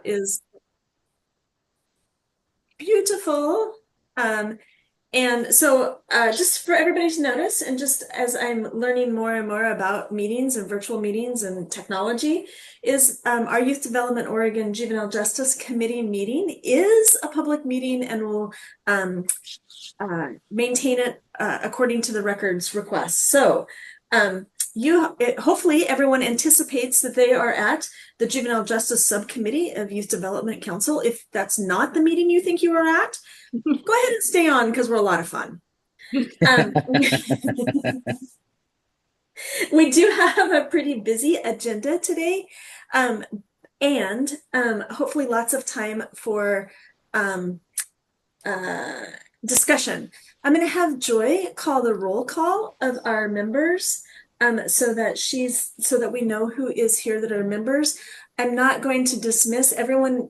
is beautiful. And so just for everybody to notice, and just as I'm learning more and more about meetings and virtual meetings and technology, is our Youth Development Oregon Juvenile Justice Committee meeting is a public meeting and will maintain it according to the records request. So hopefully everyone anticipates that they are at the Juvenile Justice Subcommittee of Youth Development Council. If that's not the meeting you think you are at, go ahead and stay on because we're a lot of fun. We do have a pretty busy agenda today, and hopefully lots of time for discussion. I'm going to have Joy call the roll call of our members, so that we know who is here that are members. I'm not going to dismiss everyone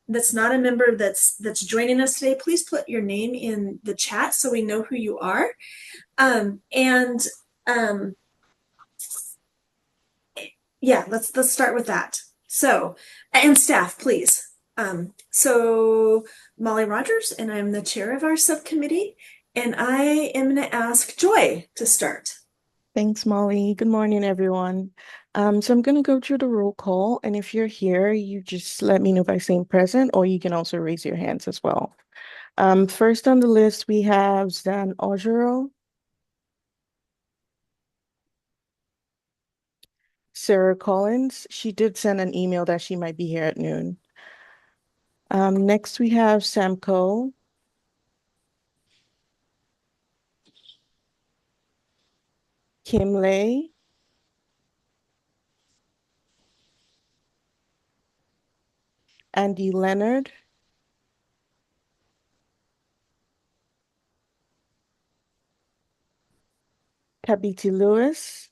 that's not a member that's joining us today. Please put your name in the chat so we know who you are. Yeah, let's start with that. So, and staff, please. So Molly Rogers, and I'm the chair of our subcommittee, and I am going to ask Joy to start. Thanks, Molly. Good morning, everyone. So I'm going to go through the roll call, and if you're here, you just let me know by saying present, or you can also raise your hands as well. First on the list, we have Zan Ojero, Sarah Collins. She did send an email that she might be here at noon. Next, we have Sam Coe, Kim Lay, Andy Leonard, Tabitha Lewis,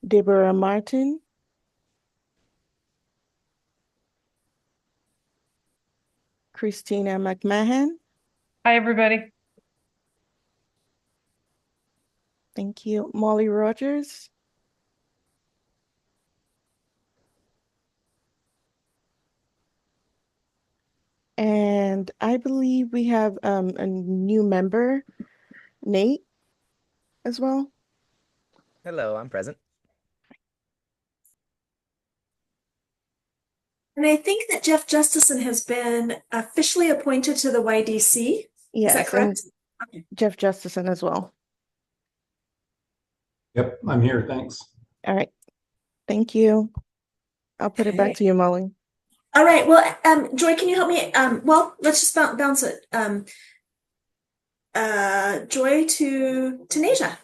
Deborah Martin, Christina McMahon. Hi, everybody. Thank you. Molly Rogers. And I believe we have a new member, Nate, as well. Hello, I'm present. And I think that Jeff Justison has been officially appointed to the YDC. Yes, is that correct? Okay. Jeff Justison as well. Yep, I'm here. Thanks. All right. Thank you. I'll put it back to you, Molly. All right. Well, Joy, can you help me? Well, let's just bounce it. Joy to Nasia.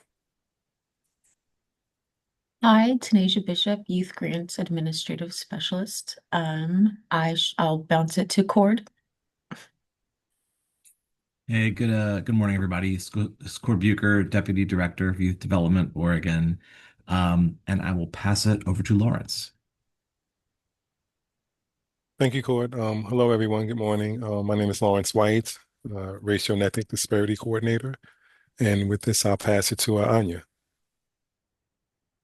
Hi, Tanasia Bishop, Youth Grants Administrative Specialist. I'll bounce it to Cord. Hey, good morning, everybody. It's Cord Bucher, Deputy Director of Youth Development, Oregon. And I will pass it over to Lawrence. Thank you, Cord. Hello, everyone. Good morning. My name is Lawrence White, Racial and Ethnic Disparity Coordinator. And with this, I'll pass it to Anya.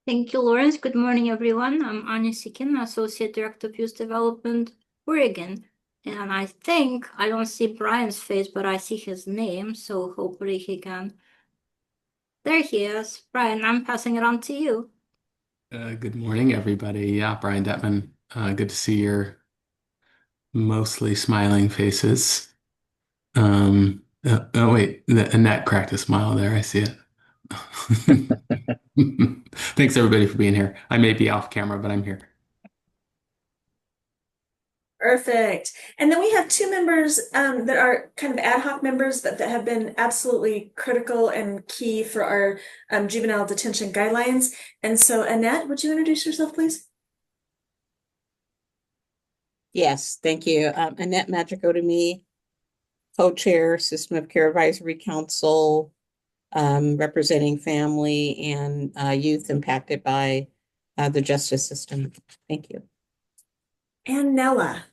Thank you, Lawrence. Good morning, everyone. I'm Anya Sikin, Associate Director of Youth Development, Oregon. And I think I don't see Brian's face, but I see his name, so hopefully he can. There he is. Brian, I'm passing it on to you. Good morning, everybody. Yeah, Brian Detman. Good to see your mostly smiling faces. Oh, wait, Annette cracked a smile there. I see it. Thanks, everybody, for being here. I may be off camera, but I'm here. Perfect. And then we have two members that are kind of ad hoc members, but that have been absolutely critical and key for our juvenile detention guidelines. And so, Annette, would you introduce yourself, please? Yes, thank you. Annette Madrigo-to-me, co-chair, System of Care Advisory Council, representing family and youth impacted by the justice system. Thank you. And Nella.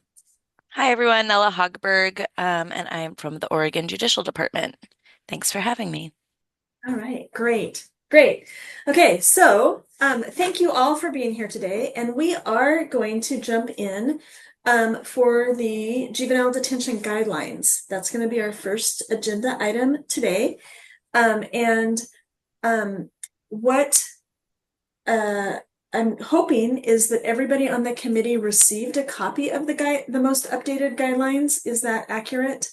Hi, everyone. Nella Hogberg, and I am from the Oregon Judicial Department. Thanks for having me. All right, great. Great. Okay, so thank you all for being here today, and we are going to jump in for the juvenile detention guidelines. That's going to be our first agenda item today. What I'm hoping is that everybody on the committee received a copy of the most updated guidelines. Is that accurate?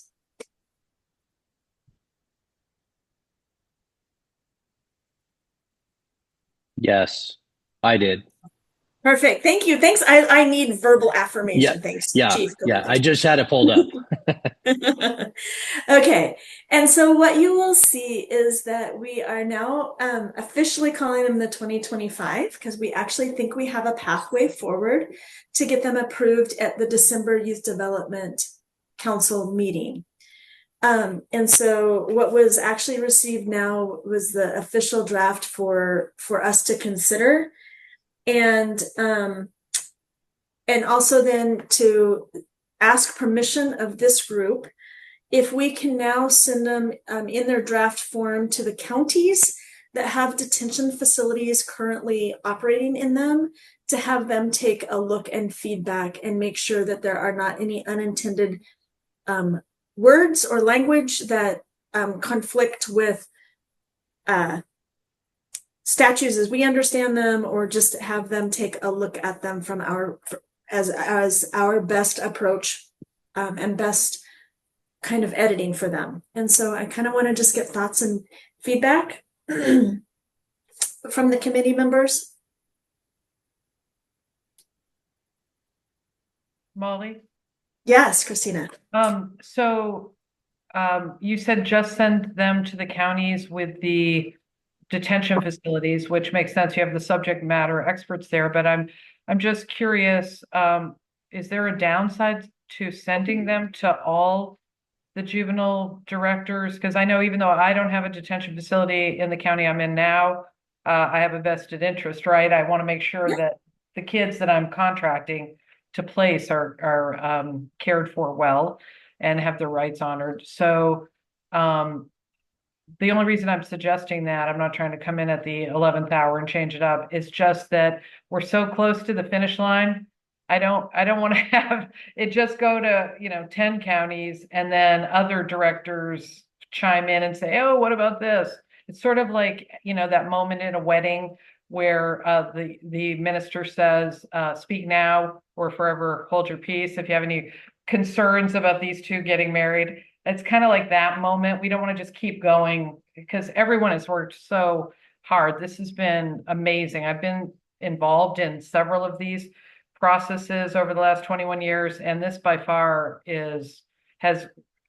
Yes, I did. Perfect. Thank you. Thanks. I need verbal affirmation. Thanks, Chief. Yeah. I just had it pulled up. Okay. And so what you will see is that we are now officially calling them the 2025 because we actually think we have a pathway forward to get them approved at the December Youth Development Council meeting. And so what was actually received now was the official draft for us to consider. And also then to ask permission of this group if we can now send them in their draft form to the counties that have detention facilities currently operating in them, to have them take a look and feedback and make sure that there are not any unintended words or language that conflict with statutes as we understand them, or just have them take a look at them from as our best approach and best kind of editing for them. And so I kind of want to just get thoughts and feedback from the committee members. Molly? Yes, Christina. You said just send them to the counties with the detention facilities, which makes sense. You have the subject matter experts there, but I'm just curious, is there a downside to sending them to all the juvenile directors? Because I know even though I don't have a detention facility in the county I'm in now, I have a vested interest, right? I want to make sure that the kids that I'm contracting to place are cared for well and have their rights honored. So the only reason I'm suggesting that, I'm not trying to come in at the 11th hour and change it up, is just that we're so close to the finish line. I don't want to have it just go to 10 counties and then other directors chime in and say, oh, what about this? It's sort of like, that moment in a wedding where the minister says, speak now or forever hold your peace if you have any concerns about these two getting married. It's kind of like that moment. We don't want to just keep going because everyone has worked so hard. This has been amazing. I've been involved in several of these processes over the last 21 years, and this by far has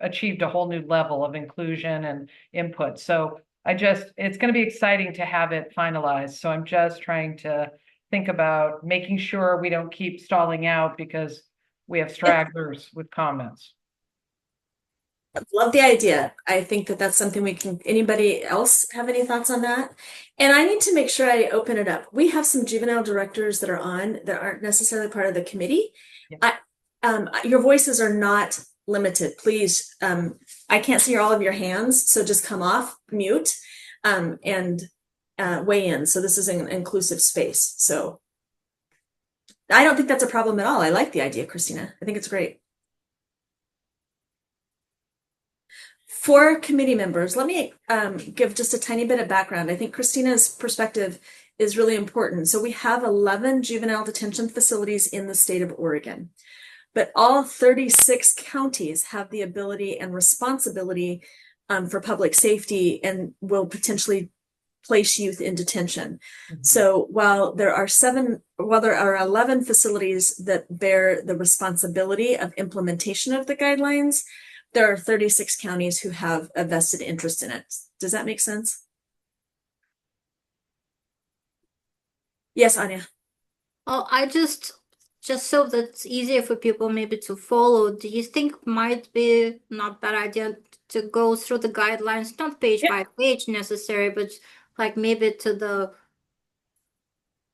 achieved a whole new level of inclusion and input. So it's going to be exciting to have it finalized. So I'm just trying to think about making sure we don't keep stalling out because we have stragglers with comments. Love the idea. I think that that's something anybody else have any thoughts on that? And I need to make sure I open it up. We have some juvenile directors that are on that aren't necessarily part of the committee. Yeah. Your voices are not limited. Please, I can't see all of your hands, so just come off mute and weigh in. So this is an inclusive space. So I don't think that's a problem at all. I like the idea, Christina. I think it's great. For committee members, let me give just a tiny bit of background. I think Christina's perspective is really important. So we have 11 juvenile detention facilities in the state of Oregon, but all 36 counties have the ability and responsibility for public safety and will potentially place youth in detention. Mm-hmm. So while there are 11 facilities that bear the responsibility of implementation of the guidelines, there are 36 counties who have a vested interest in it. Does that make sense? Yes, Anya. Oh, I just so that's easier for people maybe to follow. Do you think might be not bad idea to go through the guidelines, not page by page necessary, but like maybe to the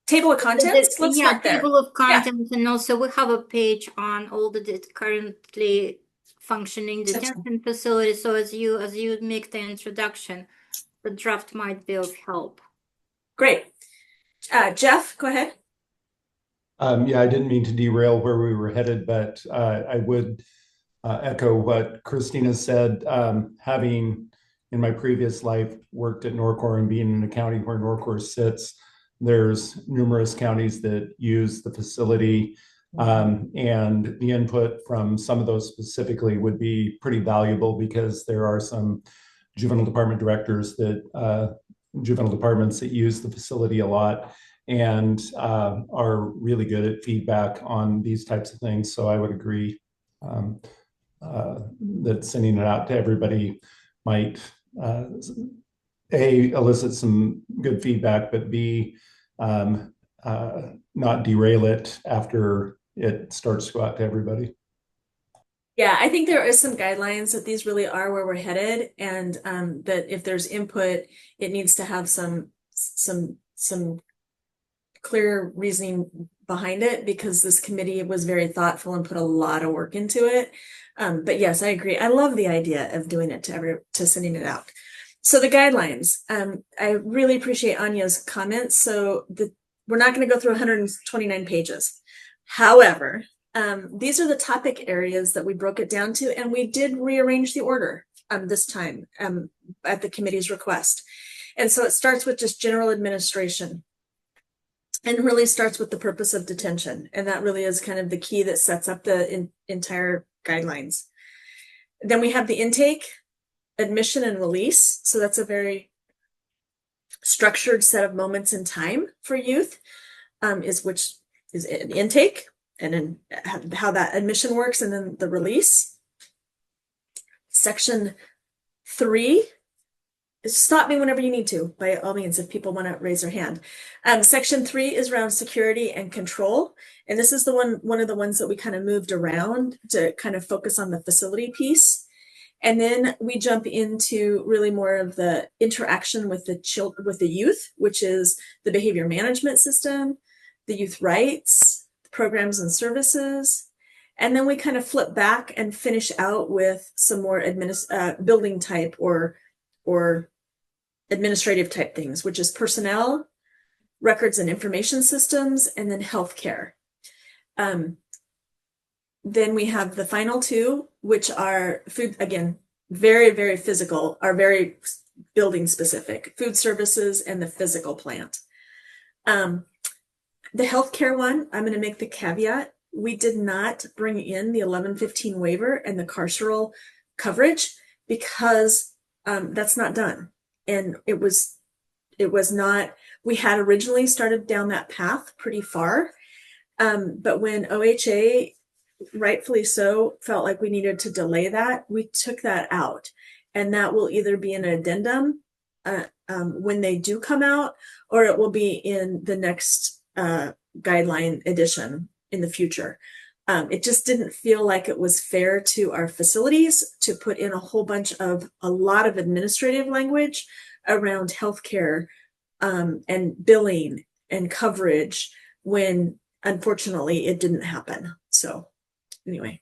table of contents? Let's start there. Table of contents, and also we have a page on all the currently functioning detention facilities. So as you make the introduction, the draft might be of help. Great. Jeff, go ahead. Yeah, I didn't mean to derail where we were headed, but I would echo what Christina said. Having in my previous life worked at Norcor and being in a county where Norcor sits, there's numerous counties that use the facility, and the input from some of those specifically would be pretty valuable because there are some juvenile department directors that juvenile departments that use the facility a lot and are really good at feedback on these types of things. So I would agree that sending it out to everybody might A, elicit some good feedback, but B, not derail it after it starts to go out to everybody. Yeah, I think there is some guidelines that these really are where we're headed, and that if there's input, it needs to have some clear reasoning behind it, because this committee was very thoughtful and put a lot of work into it. But yes, I agree. I love the idea of doing it to sending it out. So the guidelines, I really appreciate Anya's comments. So we're not going to go through 129 pages. However, these are the topic areas that we broke it down to, and we did rearrange the order this time at the committee's request. And so it starts with just general administration and really starts with the purpose of detention. And that really is kind of the key that sets up the entire guidelines. Then we have the intake, admission, and release. So that's a very structured set of moments in time for youth, which is intake, and then how that admission works, and then the release. Section 3, stop me whenever you need to, by all means, if people want to raise their hand. Section 3 is around security and control. And this is one of the ones that we kind of moved around to kind of focus on the facility piece. And then we jump into really more of the interaction with the youth, which is the behavior management system, the youth rights, programs and services. And then we kind of flip back and finish out with some more building type or administrative type things, which is personnel, records and information systems, and then healthcare. Then we have the final two, which are food, again, very, very physical, are very building specific, food services and the physical plant. The healthcare one, I'm going to make the caveat, we did not bring in the 1115 waiver and the carceral coverage because that's not done. And it was not, we had originally started down that path pretty far. But when OHA, rightfully so, felt like we needed to delay that, we took that out. And that will either be an addendum when they do come out, or it will be in the next guideline edition in the future. It just didn't feel like it was fair to our facilities to put in a lot of administrative language around healthcare and billing and coverage when unfortunately it didn't happen. So anyway,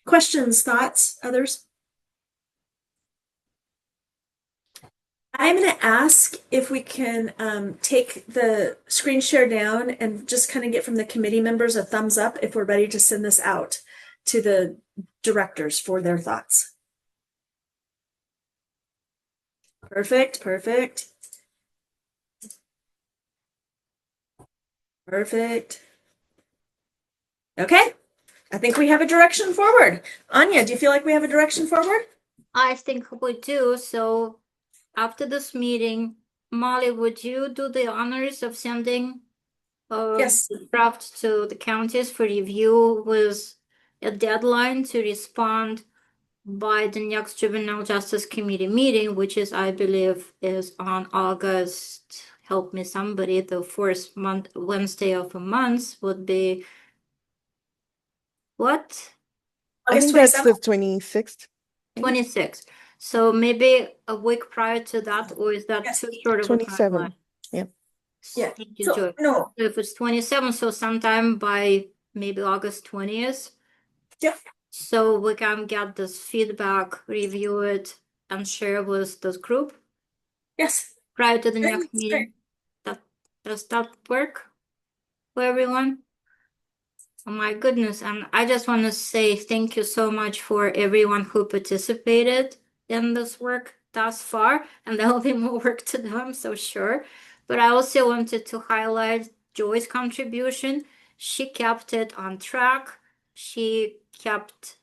questions, thoughts, others? I'm going to ask if we can take the screen share down and just kind of get from the committee members a thumbs up if we're ready to send this out to the directors for their thoughts. Perfect, perfect. Perfect. Okay, I think we have a direction forward. Anya, do you feel like we have a direction forward? I think we do. So after this meeting, Molly, would you do the honors of sending yes, the draft to the counties for review with a deadline to respond by the next Juvenile Justice Committee meeting, which is, I believe, is on August, help me somebody, the first Wednesday of a month would be what? I think that's the 26th. 26th. So maybe a week prior to that, or is that yes, too short of a 27. timeline? Yeah. Yeah. Thank you, Joy. No. So if it's 27, so sometime by maybe August 20th. Yep. So we can get this feedback, review it, and share with this group. Yes. Prior to the next meeting. Does that work for everyone? Oh my goodness, and I just want to say thank you so much for everyone who participated in this work thus far, and there will be more work to do, I'm so sure. But I also wanted to highlight Joy's contribution. She kept it on track. She kept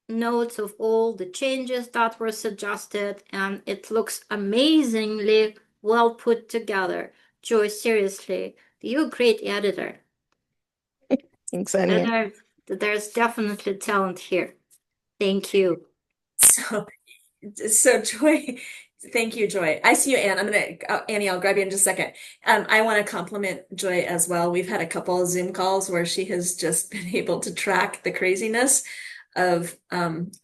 notes of all the changes that were suggested, and it looks amazingly well put together. Joy, seriously, you're a great editor. Thanks, Anya. There's definitely talent here. Thank you. So Joy, thank you, Joy. I see you, Anne. Annie, I'll grab you in just a second. I want to compliment Joy as well. We've had a couple of Zoom calls where she has just been able to track the craziness of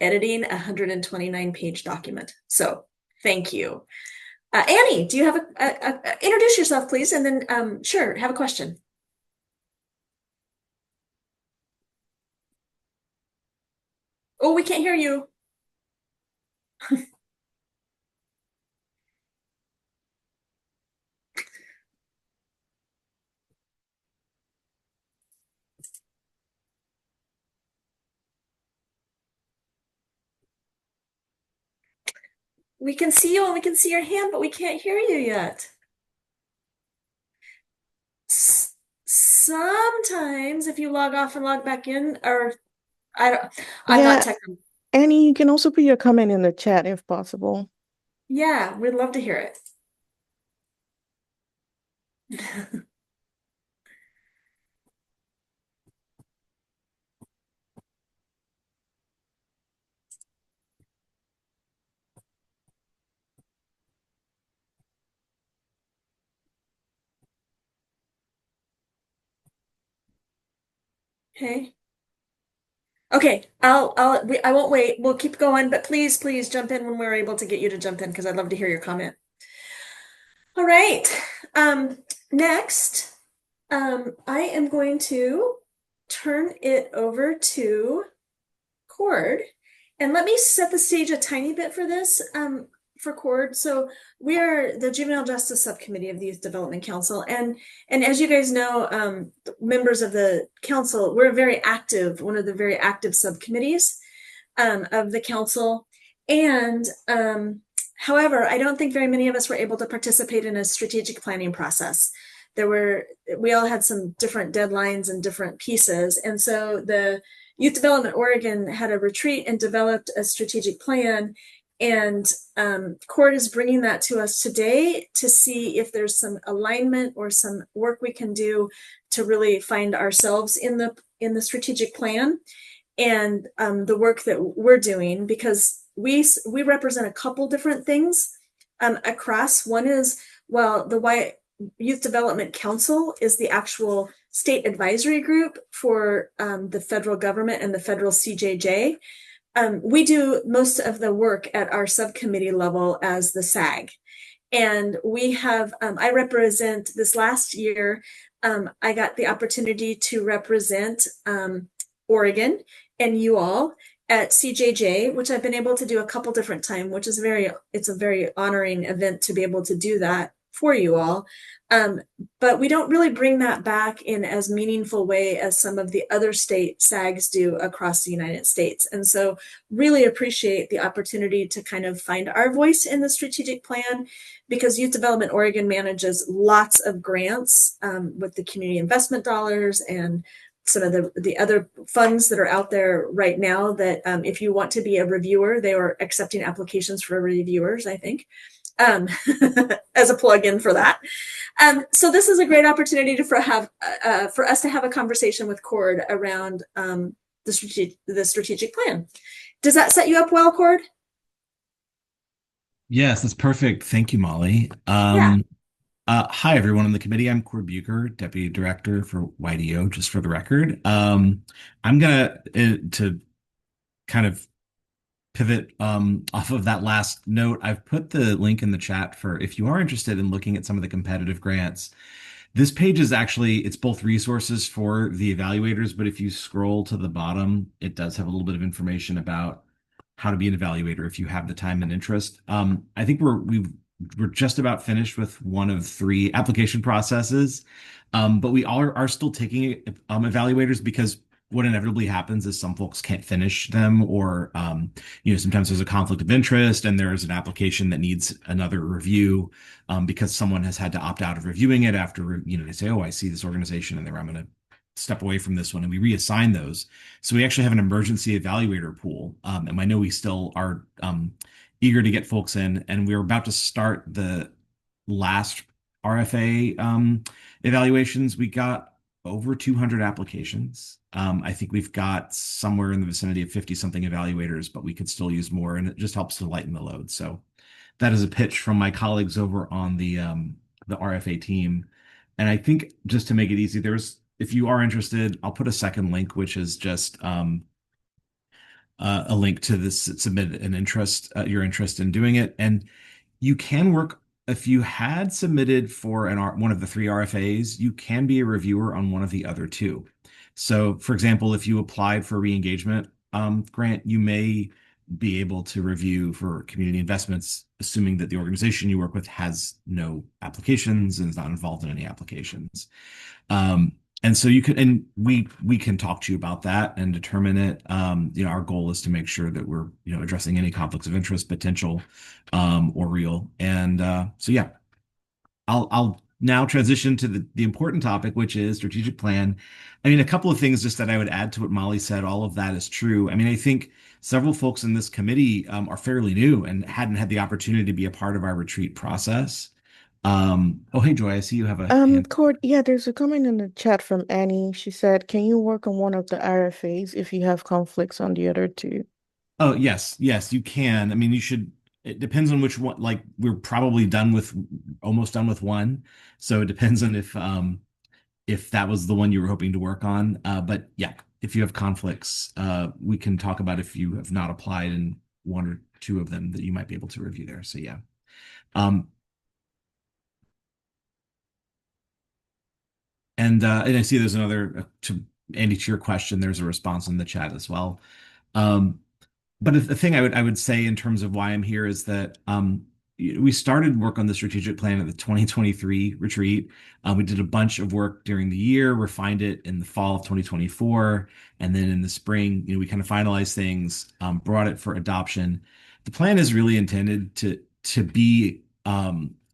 editing a 129-page document. So thank you. Annie, do you have introduce yourself, please, and then sure, have a question. Oh, we can't hear you. We can see you and we can see your hand, but we can't hear you yet. Sometimes if you log off and log back in, or I'm not technical. Annie, you can also put your comment in the chat if possible. Yeah, we'd love to hear it. Okay. Okay, I won't wait. We'll keep going, but please jump in when we're able to get you to jump in because I'd love to hear your comment. All right. Next, I am going to turn it over to Cord, and let me set the stage a tiny bit for this. For Cord. So we are the Juvenile Justice Subcommittee of the Youth Development Council. And as you guys know, members of the council, we're very active, one of the very active subcommittees of the council. And however, I don't think very many of us were able to participate in a strategic planning process. We all had some different deadlines and different pieces. And so the Youth Development Oregon had a retreat and developed a strategic plan. And Cord is bringing that to us today to see if there's some alignment or some work we can do to really find ourselves in the strategic plan and the work that we're doing, because we represent a couple different things across. One is, well, the Youth Development Council is the actual state advisory group for the federal government and the federal CJJ. We do most of the work at our subcommittee level as the SAG. And we have, I represent this last year, I got the opportunity to represent Oregon and you all at CJJ, which I've been able to do a couple different times, which is it's a very honoring event to be able to do that for you all. But we don't really bring that back in as meaningful way as some of the other state SAGs do across the United States. And so really appreciate the opportunity to kind of find our voice in the strategic plan, because Youth Development Oregon manages lots of grants with the community investment dollars and some of the other funds that are out there right now that if you want to be a reviewer, they are accepting applications for reviewers, I think. As a plug-in for that. So this is a great opportunity for us to have a conversation with Cord around the strategic plan. Does that set you up well, Cord? Yes, that's perfect. Thank you, Molly. Hi, everyone on the committee. I'm Cord Bucher, Deputy Director for YDO, just for the record. I'm going to kind of pivot off of that last note. I've put the link in the chat for if you are interested in looking at some of the competitive grants. This page is actually, it's both resources for the evaluators, but if you scroll to the bottom, it does have a little bit of information about how to be an evaluator if you have the time and interest. I think we've we're just about finished with one of three application processes. But we are still taking evaluators because what inevitably happens is some folks can't finish them, or sometimes there's a conflict of interest and there's an application that needs another review because someone has had to opt out of reviewing it after they say, oh, I see this organization and I'm going to step away from this one, and we reassign those. So we actually have an emergency evaluator pool, and I know we still are eager to get folks in, and we're about to start the last RFA evaluations. We got over 200 applications. I think we've got somewhere in the vicinity of 50 something evaluators, but we could still use more, and it just helps to lighten the load. So that is a pitch from my colleagues over on the RFA team. And I think just to make it easy, if you are interested, I'll put a second link, which is just a link to this, submit an interest, your interest in doing it. And you can work, if you had submitted for one of the three RFAs, you can be a reviewer on one of the other two. So for example, if you applied for a re-engagement grant, you may be able to review for community investments, assuming that the organization you work with has no applications and is not involved in any applications. And so you can, and we can talk to you about that and determine it. Our goal is to make sure that we're, addressing any conflicts of interest, potential, or real. And so, yeah, I'll now transition to the important topic, which is strategic plan. I mean, a couple of things just that I would add to what Molly said. All of that is true. I mean, I think several folks in this committee are fairly new and hadn't had the opportunity to be a part of our retreat process. Oh, hey, Joy, I see you have a hand. Cord, yeah, there's a comment in the chat from Annie. She said, can you work on one of the RFAs if you have conflicts on the other two? Oh, yes, you can. I mean, it depends on which one. Like, we're probably almost done with one. So it depends on if that was the one you were hoping to work on. But yeah, if you have conflicts, we can talk about if you have not applied in one or two of them that you might be able to review there. So yeah. And I see there's another, Andy, to your question, there's a response in the chat as well. But the thing I would say in terms of why I'm here is that we started work on the strategic plan at the 2023 retreat. We did a bunch of work during the year, refined it in the fall of 2024, and then in the spring, we kind of finalized things, brought it for adoption. The plan is really intended to be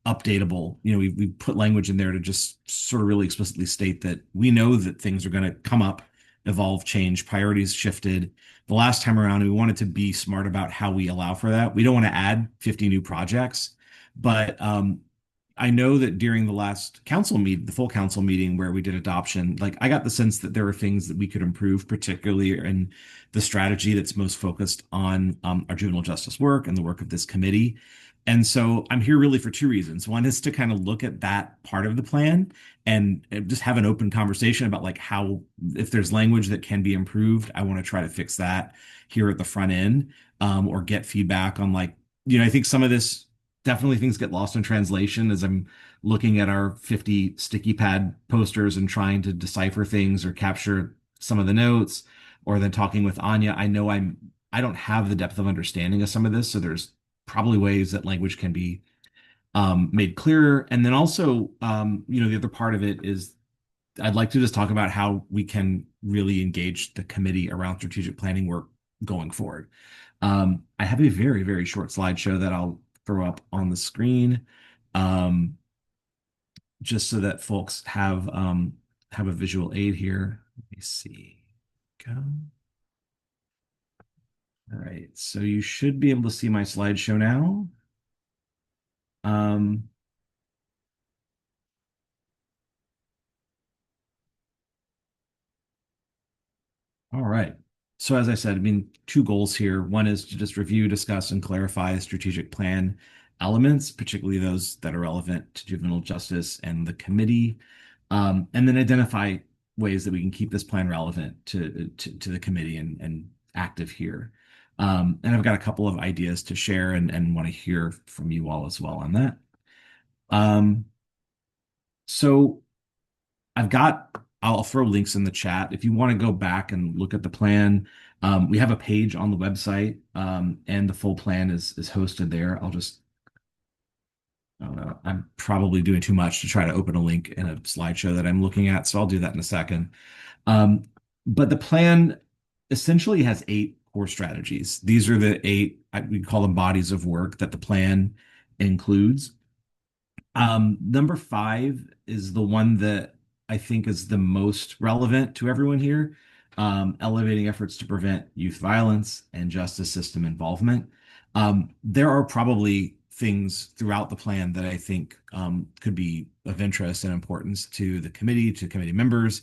updatable. We put language in there to just sort of really explicitly state that we know that things are going to come up, evolve, change, priorities shifted. The last time around, we wanted to be smart about how we allow for that. We don't want to add 50 new projects, but I know that during the last the full council meeting where we did adoption, I got the sense that there were things that we could improve, particularly in the strategy that's most focused on our juvenile justice work and the work of this committee. And so I'm here really for two reasons. One is to kind of look at that part of the plan and just have an open conversation about how, if there's language that can be improved, I want to try to fix that here at the front end, or get feedback on I think some of this, definitely things get lost in translation as I'm looking at our 50 sticky pad posters and trying to decipher things or capture some of the notes, or then talking with Anya. I know I don't have the depth of understanding of some of this, so there's probably ways that language can be made clearer. And then also, the other part of it is I'd like to just talk about how we can really engage the committee around strategic planning work going forward. I have a very, very short slideshow that I'll throw up on the screen, just so that folks have a visual aid here. Let me see. Go. All right, so you should be able to see my slideshow now. All right. So as I said, I mean, two goals here. One is to just review, discuss, and clarify strategic plan elements, particularly those that are relevant to juvenile justice and the committee, and then identify ways that we can keep this plan relevant to the committee and active here. And I've got a couple of ideas to share and want to hear from you all as well on that. So I'll throw links in the chat. If you want to go back and look at the plan, we have a page on the website, and the full plan is hosted there. I'll just I don't know. I'm probably doing too much to try to open a link in a slideshow that I'm looking at, so I'll do that in a second. Um, but the plan essentially has 8 core strategies. These are the 8, we call them bodies of work that the plan includes. Number 5 is the one that I think is the most relevant to everyone here. Elevating efforts to prevent youth violence and justice system involvement. There are probably things throughout the plan that I think could be of interest and importance to the committee, to committee members,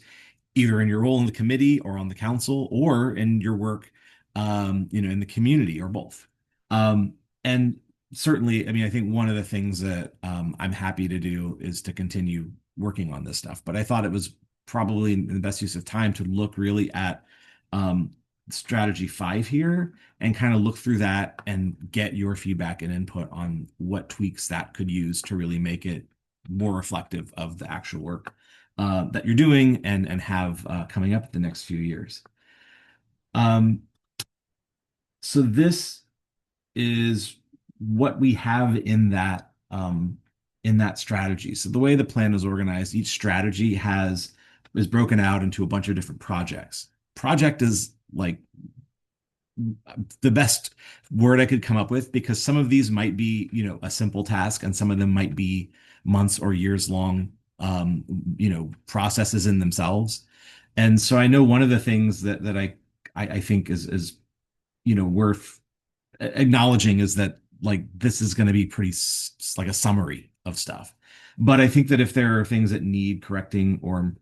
either in your role in the committee or on the council, or in your work, in the community, or both. And certainly, I mean, I think one of the things that I'm happy to do is to continue working on this stuff. But I thought it was probably in the best use of time to look really at strategy 5 here and kind of look through that and get your feedback and input on what tweaks that could use to really make it more reflective of the actual work that you're doing and have coming up the next few years. So this is what we have in that strategy. So the way the plan is organized, each strategy is broken out into a bunch of different projects. Project is like the best word I could come up with, because some of these might be, a simple task, and some of them might be months or years long, processes in themselves. And so I know one of the things that I think is worth acknowledging is that, like, this is going to be pretty like a summary of stuff. But I think that if there are things that need correcting or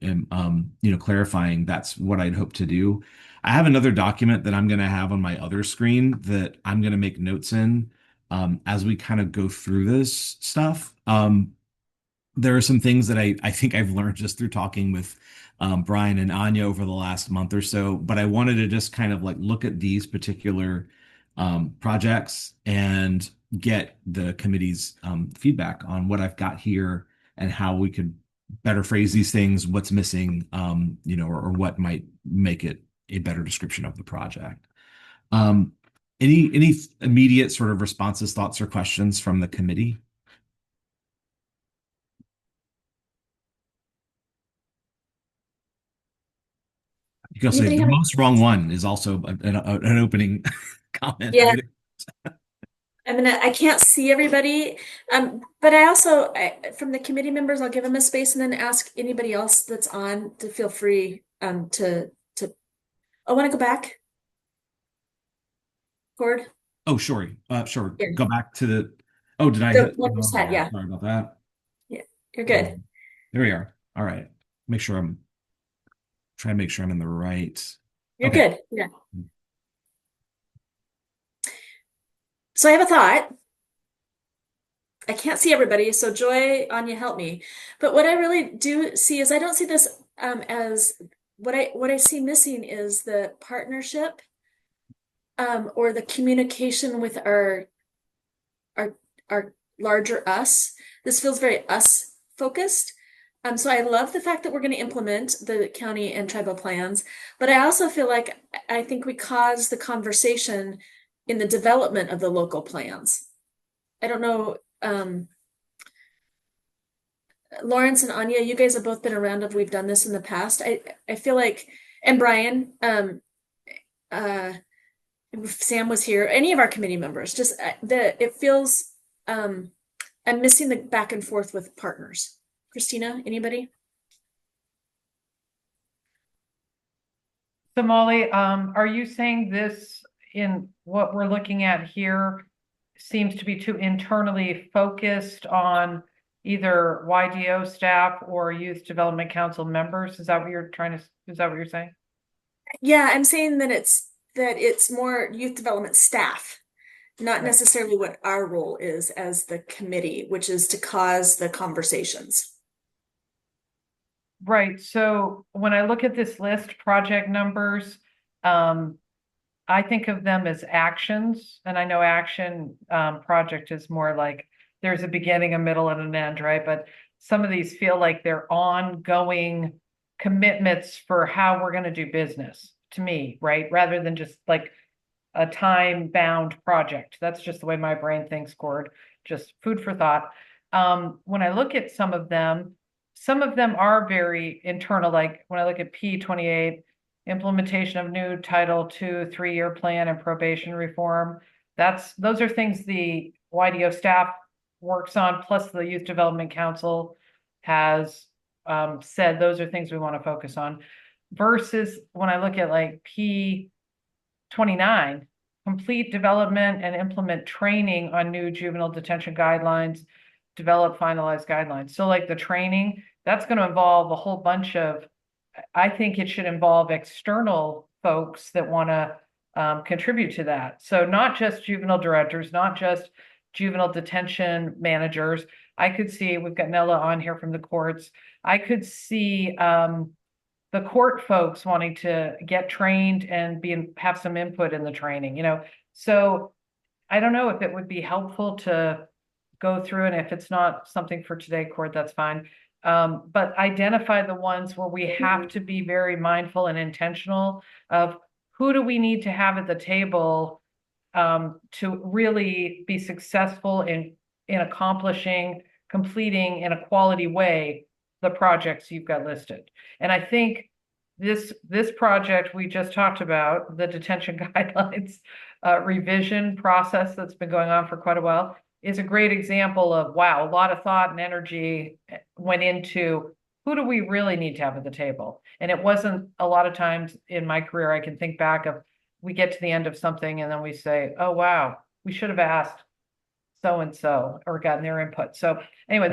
clarifying, that's what I'd hope to do. I have another document that I'm going to have on my other screen that I'm going to make notes in as we kind of go through this stuff. There are some things that I think I've learned just through talking with Brian and Anya over the last month or so, but I wanted to just kind of like look at these particular projects and get the committee's feedback on what I've got here and how we could better phrase these things, what's missing, or what might make it a better description of the project. Any immediate sort of responses, thoughts, or questions from the committee? You can say the most wrong one is also an opening comment. Yeah. I can't see everybody, but I also, from the committee members, I'll give them a space and then ask anybody else that's on to feel free to. I want to go back. Cord. Oh, sure. Sure. Here. Go back to the. Oh, did I hit? Oh, yeah. Sorry about that. Yeah, you're good. There we are. All right. Try to make sure I'm in the right. You're good. Yeah. So I have a thought. I can't see everybody, so Joy, Anya, help me. But what I really do see is I don't see this as what I see missing is the partnership or the communication with our larger us. This feels very us focused. So I love the fact that we're going to implement the county and tribal plans, but I also feel like I think we cause the conversation in the development of the local plans. I don't know, Lawrence and Anya, you guys have both been around if we've done this in the past. I feel like, and Brian, Sam was here, any of our committee members, just it feels, I'm missing the back and forth with partners. Christina, anybody? So Molly, are you saying this in what we're looking at here seems to be too internally focused on either YDO staff or Youth Development Council members? Is that what you're saying? Yeah, I'm saying that it's more youth development staff, not necessarily what our role is as the committee, which is to cause the conversations. Right. So when I look at this list, project numbers, I think of them as actions, and I know action project is more like there's a beginning, a middle, and an end, right? But some of these feel like they're ongoing commitments for how we're going to do business, to me, right? Rather than just like a time-bound project. That's just the way my brain thinks, Cord. Just food for thought. when I look at some of them are very internal, like when I look at P28, implementation of new Title II 3-year plan and probation reform. Those are things the YDO staff works on, plus the Youth Development Council has said those are things we want to focus on. Versus when I look at like P29, complete development and implement training on new juvenile detention guidelines, develop finalized guidelines. So like the training, that's going to involve a whole bunch of, I think it should involve external folks that want to contribute to that. So not just juvenile directors, not just juvenile detention managers. I could see, we've got Nella on here from the courts. I could see the court folks wanting to get trained and have some input in the training, So I don't know if it would be helpful to go through, and if it's not something for today, court, that's fine. But identify the ones where we have to be very mindful and intentional of who do we need to have at the table to really be successful in completing in a quality way the projects you've got listed. And I think this project we just talked about, the detention guidelines revision process that's been going on for quite a while, is a great example of, wow, a lot of thought and energy went into who do we really need to have at the table. And it wasn't a lot of times in my career, I can think back of, we get to the end of something and then we say, oh, wow, we should have asked so-and-so or gotten their input. So anyway,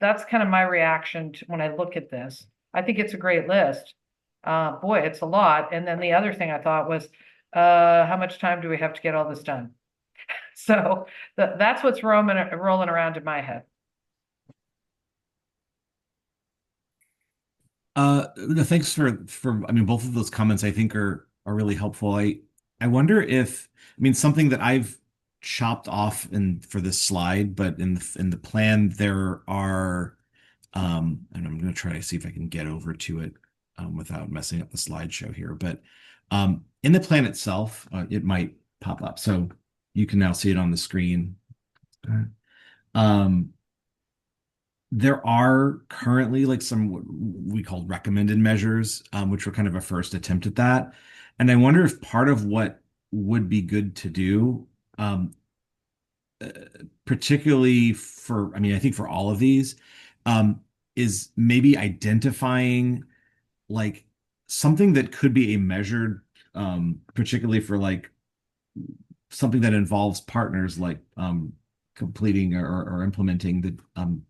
that's kind of my reaction to when I look at this. I think it's a great list. Boy, it's a lot. And then the other thing I thought was, how much time do we have to get all this done? So that's what's rolling around in my head. Thanks for both of those comments I think are really helpful. I wonder if, something that I've chopped off for this slide, but in the plan there are, and I'm going to try to see if I can get over to it without messing up the slideshow here. But in the plan itself, it might pop up. So you can now see it on the screen. There are currently like some what we call recommended measures, which were kind of a first attempt at that. And I wonder if part of what would be good to do, particularly for, I think for all of these, is maybe identifying like something that could be a measured, particularly for like something that involves partners, like completing or implementing the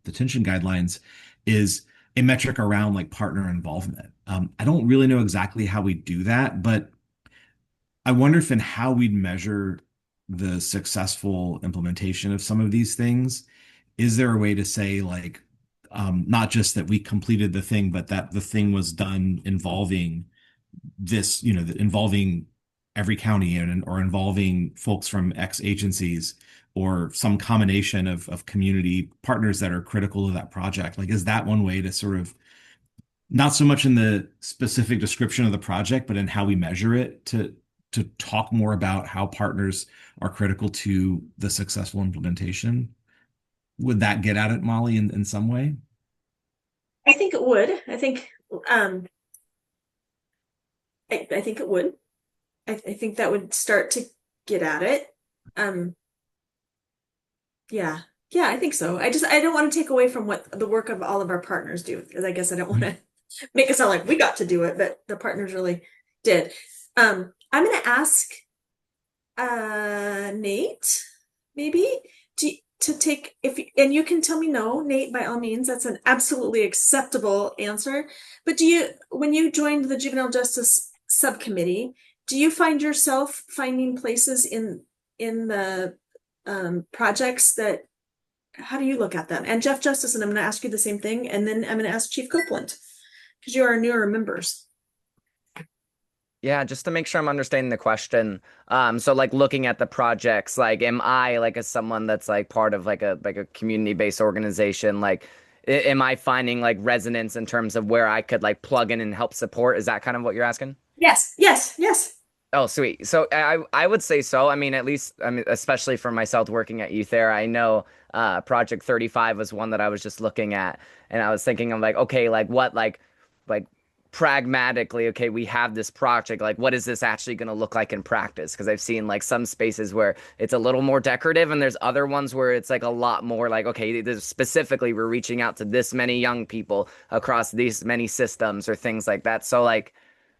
detention guidelines, is a metric around like partner involvement. I don't really know exactly how we do that, but I wonder if in how we'd measure the successful implementation of some of these things, is there a way to say like, not just that we completed the thing, but that the thing was done involving this, involving every county or involving folks from X agencies or some combination of community partners that are critical to that project? Like, is that one way to sort of, not so much in the specific description of the project, but in how we measure it, to talk more about how partners are critical to the successful implementation? Would that get at it, Molly, in some way? I think it would. I think it would. I think that would start to get at it. Yeah, I think so. I don't want to take away from what the work of all of our partners do, because I guess I don't want to make it sound like we got to do it, but the partners really did. I'm going to ask Nate, maybe to take, and you can tell me no, Nate, by all means, that's an absolutely acceptable answer. But when you joined the Juvenile Justice Subcommittee, do you find yourself finding places in the projects that, how do you look at them? And Jeff Justice, and I'm going to ask you the same thing, and then I'm going to ask Chief Copeland, because you are newer members. Yeah, just to make sure I'm understanding the question. So like looking at the projects, like am I like as someone that's like part of like a community-based organization, like am I finding like resonance in terms of where I could like plug in and help support? Is that kind of what you're asking? Yes. Oh, sweet. So I would say so. I mean, at least, I mean, especially for myself working at Youth Air, I know Project 35 was one that I was just looking at, and I was thinking of like, okay, like what, like pragmatically, okay, we have this project, like what is this actually going to look like in practice? Because I've seen like some spaces where it's a little more decorative, and there's other ones where it's like a lot more like, okay, this specifically we're reaching out to this many young people across these many systems or things like that. So like.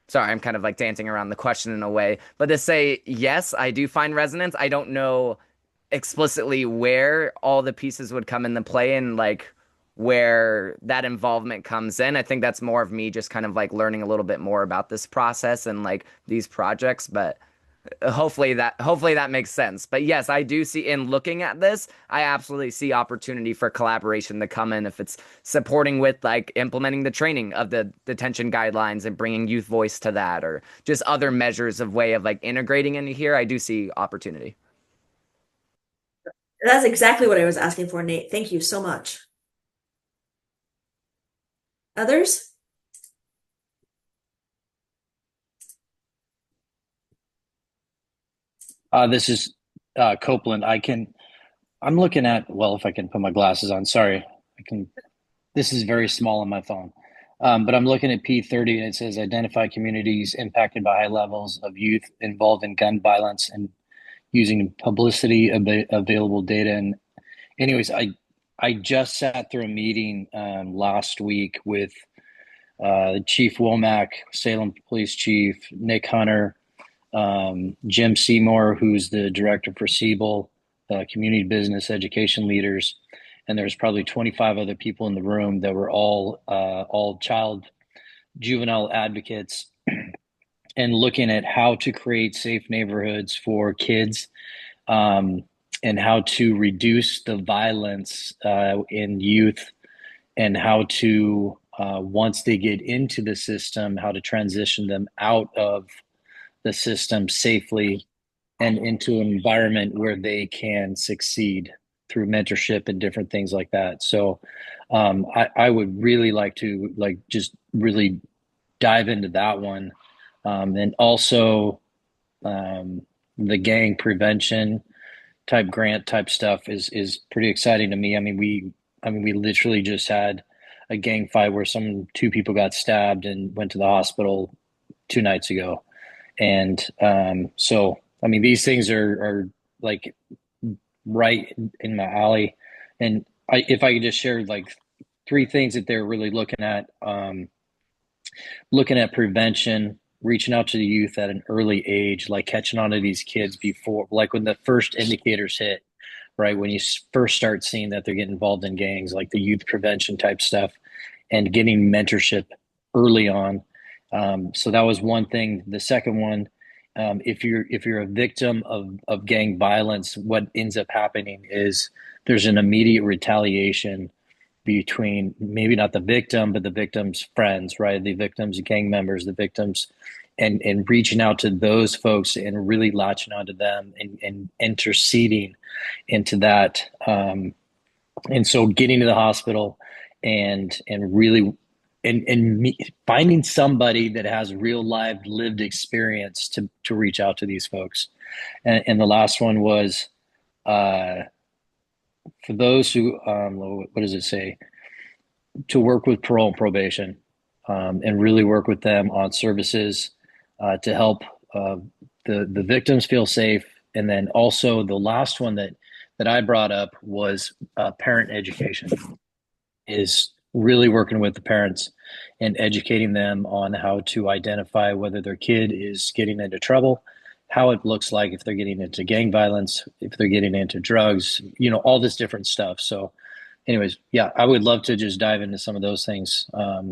Sorry, I'm kind of like dancing around the question in a way, but to say yes, I do find resonance. I don't know explicitly where all the pieces would come into play and like where that involvement comes in. I think that's more of me just kind of like learning a little bit more about this process and like these projects, but hopefully that makes sense. But yes, I do see in looking at this, I absolutely see opportunity for collaboration to come in if it's supporting with like implementing the training of the detention guidelines and bringing youth voice to that, or just other measures of way of like integrating into here. I do see opportunity. That's exactly what I was asking for, Nate. Thank you so much. Others? This is Copeland. I'm looking at, well, if I can put my glasses on, sorry. This is very small on my phone. But I'm looking at P30 and it says identify communities impacted by high levels of youth involved in gun violence and using publicity available data. And anyways, I just sat through a meeting last week with Chief Womack, Salem Police Chief, Nick Hunter, Jim Seymour, who's the director for Siebel, community business education leaders, and there's probably 25 other people in the room that were all child juvenile advocates, and looking at how to create safe neighborhoods for kids, and how to reduce the violence in youth, and how to once they get into the system, how to transition them out of the system safely and into an environment where they can succeed through mentorship and different things like that. So I would really like to like just really dive into that one. And also the gang prevention type grant type stuff is pretty exciting to me. I mean, we literally just had a gang fight where two people got stabbed and went to the hospital 2 nights ago. And so, I mean, these things are like right in my alley. And if I could just share like 3 things that they're really looking at prevention, reaching out to the youth at an early age, like catching on to these kids before, like when the first indicators hit, right? When you first start seeing that they're getting involved in gangs, like the youth prevention type stuff, and getting mentorship early on. So that was one thing. The second one, if you're a victim of gang violence, what ends up happening is there's an immediate retaliation between maybe not the victim, but the victim's friends, right? The victim's gang members, the victims, and reaching out to those folks and really latching onto them and interceding into that. And so getting to the hospital and really finding somebody that has real live lived experience to reach out to these folks. And the last one was for those who what does it say, to work with parole and probation, and really work with them on services to help the victims feel safe. And then also the last one that I brought up was parent education, is really working with the parents and educating them on how to identify whether their kid is getting into trouble, how it looks like if they're getting into gang violence, if they're getting into drugs, all this different stuff. So anyways, yeah, I would love to just dive into some of those things a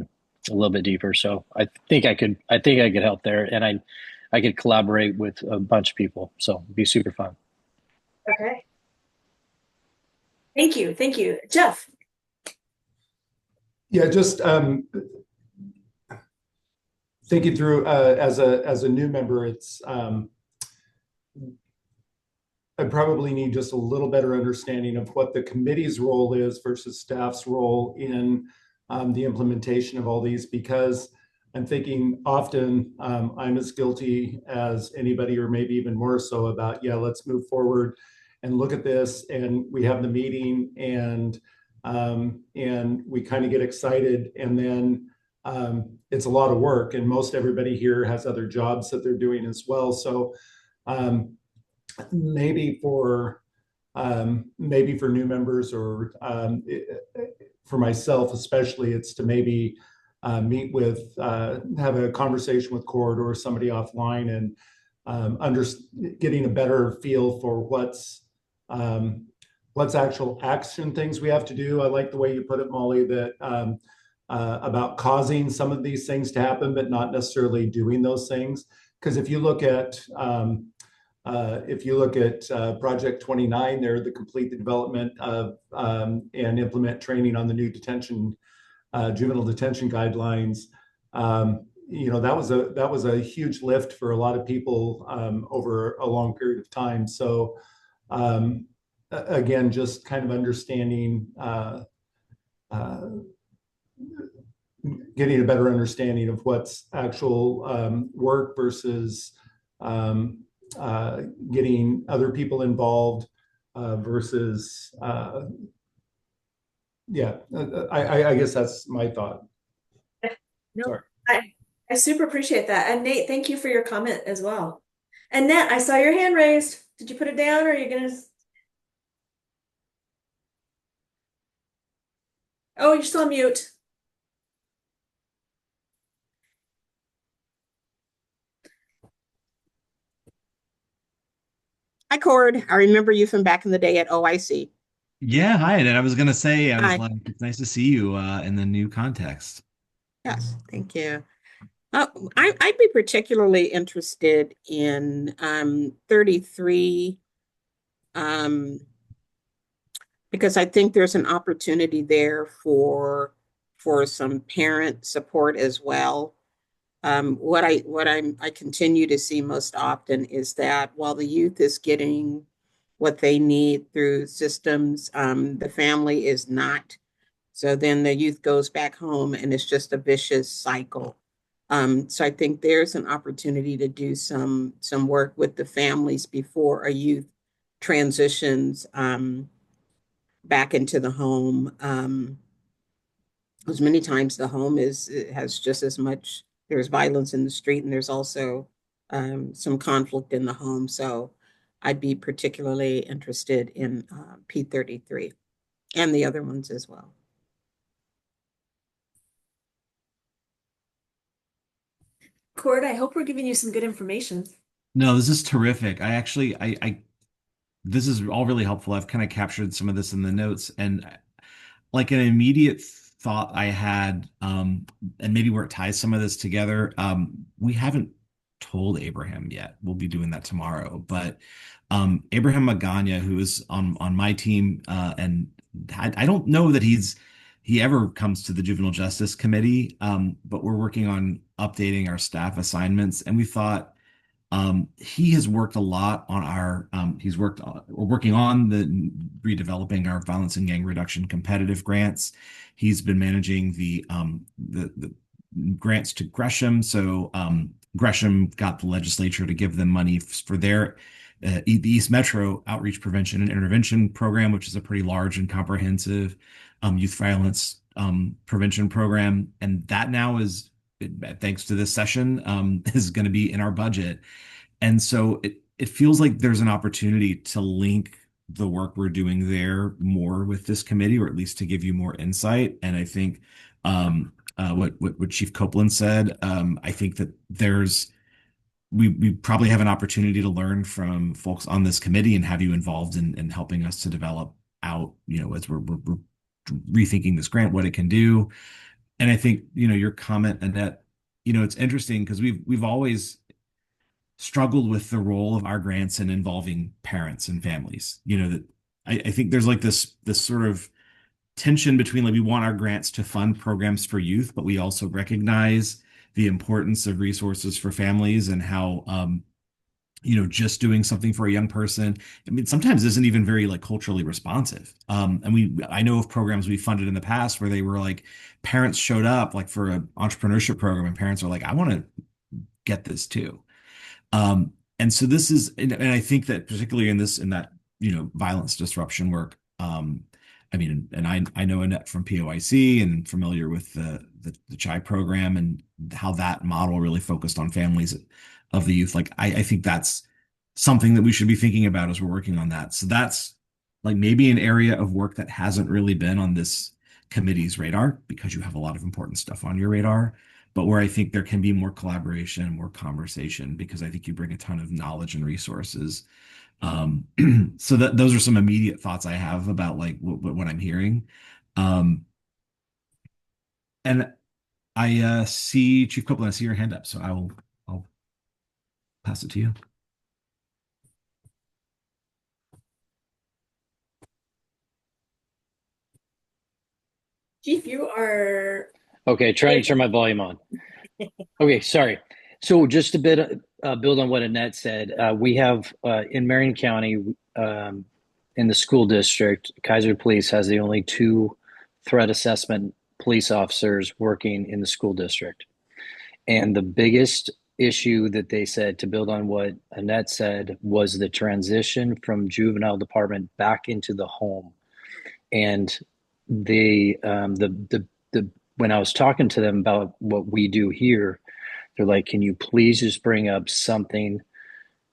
little bit deeper. So I think I could help there, and I could collaborate with a bunch of people. So it'd be super fun. Okay. Thank you. Jeff. Yeah, just thinking through as a new member, it's I probably need just a little better understanding of what the committee's role is versus staff's role in the implementation of all these, because I'm thinking often I'm as guilty as anybody, or maybe even more so, about, yeah, let's move forward and look at this. And we have the meeting, and we kind of get excited, and then it's a lot of work, and most everybody here has other jobs that they're doing as well. So maybe for new members, or for myself especially, it's to maybe meet with, have a conversation with Cord or somebody offline, and getting a better feel for what's actual action things we have to do. I like the way you put it, Molly, that about causing some of these things to happen, but not necessarily doing those things. Because if you look at Project 29, there, the complete the development of and implement training on the new juvenile detention guidelines. That was a huge lift for a lot of people over a long period of time. So again, just kind of understanding, getting a better understanding of what's actual work versus getting other people involved versus I guess that's my thought. No, Sorry. I super appreciate that. And Nate, thank you for your comment as well. And Nat, I saw your hand raised. Did you put it down, or are you gonna? Oh, you're still on mute. Hi, Cord. I remember you from back in the day at OIC. Yeah, hi. And I was gonna say, I was Hi. like, it's nice to see you in the new context. Yes, thank you. I'd be particularly interested in 33, because I think there's an opportunity there for some parent support as well. I continue to see most often is that while the youth is getting what they need through systems, the family is not. So then the youth goes back home, and it's just a vicious cycle. So I think there's an opportunity to do some work with the families before a youth transitions back into the home. Because many times the home has just as much, there's violence in the street, and there's also some conflict in the home. So I'd be particularly interested in P33 and the other ones as well. Cord, I hope we're giving you some good information. No, this is terrific. This is all really helpful. I've kind of captured some of this in the notes, and like an immediate thought I had, and maybe where it ties some of this together, we haven't told Abraham yet. We'll be doing that tomorrow. But Abraham Magana, who is on my team, and I don't know that he ever comes to the Juvenile Justice Committee, but we're working on updating our staff assignments, and we thought he has worked a lot on we're working on the redeveloping our violence and gang reduction competitive grants. He's been managing the grants to Gresham. So Gresham got the legislature to give them money for their the East Metro Outreach Prevention and Intervention Program, which is a pretty large and comprehensive youth violence prevention program. And that now is, thanks to this session, is going to be in our budget. And so it feels like there's an opportunity to link the work we're doing there more with this committee, or at least to give you more insight. And I think what Chief Copeland said, I think that we probably have an opportunity to learn from folks on this committee and have you involved in helping us to develop out, as we're rethinking this grant, what it can do. And I think, your comment, Annette, it's interesting because we've always struggled with the role of our grants in involving parents and families. That I think there's like this sort of tension between, like, we want our grants to fund programs for youth, but we also recognize the importance of resources for families, and how just doing something for a young person, I mean, sometimes isn't even very like culturally responsive. And I know of programs we funded in the past where they were like, parents showed up like for an entrepreneurship program, and parents are like, I want to get this too. And so this is, and I think that particularly in that, violence disruption work, I mean, and I know Annette from POIC and familiar with the CHI program and how that model really focused on families of the youth. Like, I think that's something that we should be thinking about as we're working on that. So that's like maybe an area of work that hasn't really been on this committee's radar because you have a lot of important stuff on your radar, but where I think there can be more collaboration, more conversation, because I think you bring a ton of knowledge and resources. Um, so that those are some immediate thoughts I have about like what I'm hearing. Um, and I see Chief Copeland, I see your hand up, so I'll pass it to you. Chief, you are Okay, trying to turn my volume on. Okay, sorry. So just a bit build on what Annette said. We have in Marion County, in the school district, Kaiser Police has the only 2 threat assessment police officers working in the school district. And the biggest issue that they said, to build on what Annette said, was the transition from juvenile department back into the home. And the when I was talking to them about what we do here, they're like, can you please just bring up something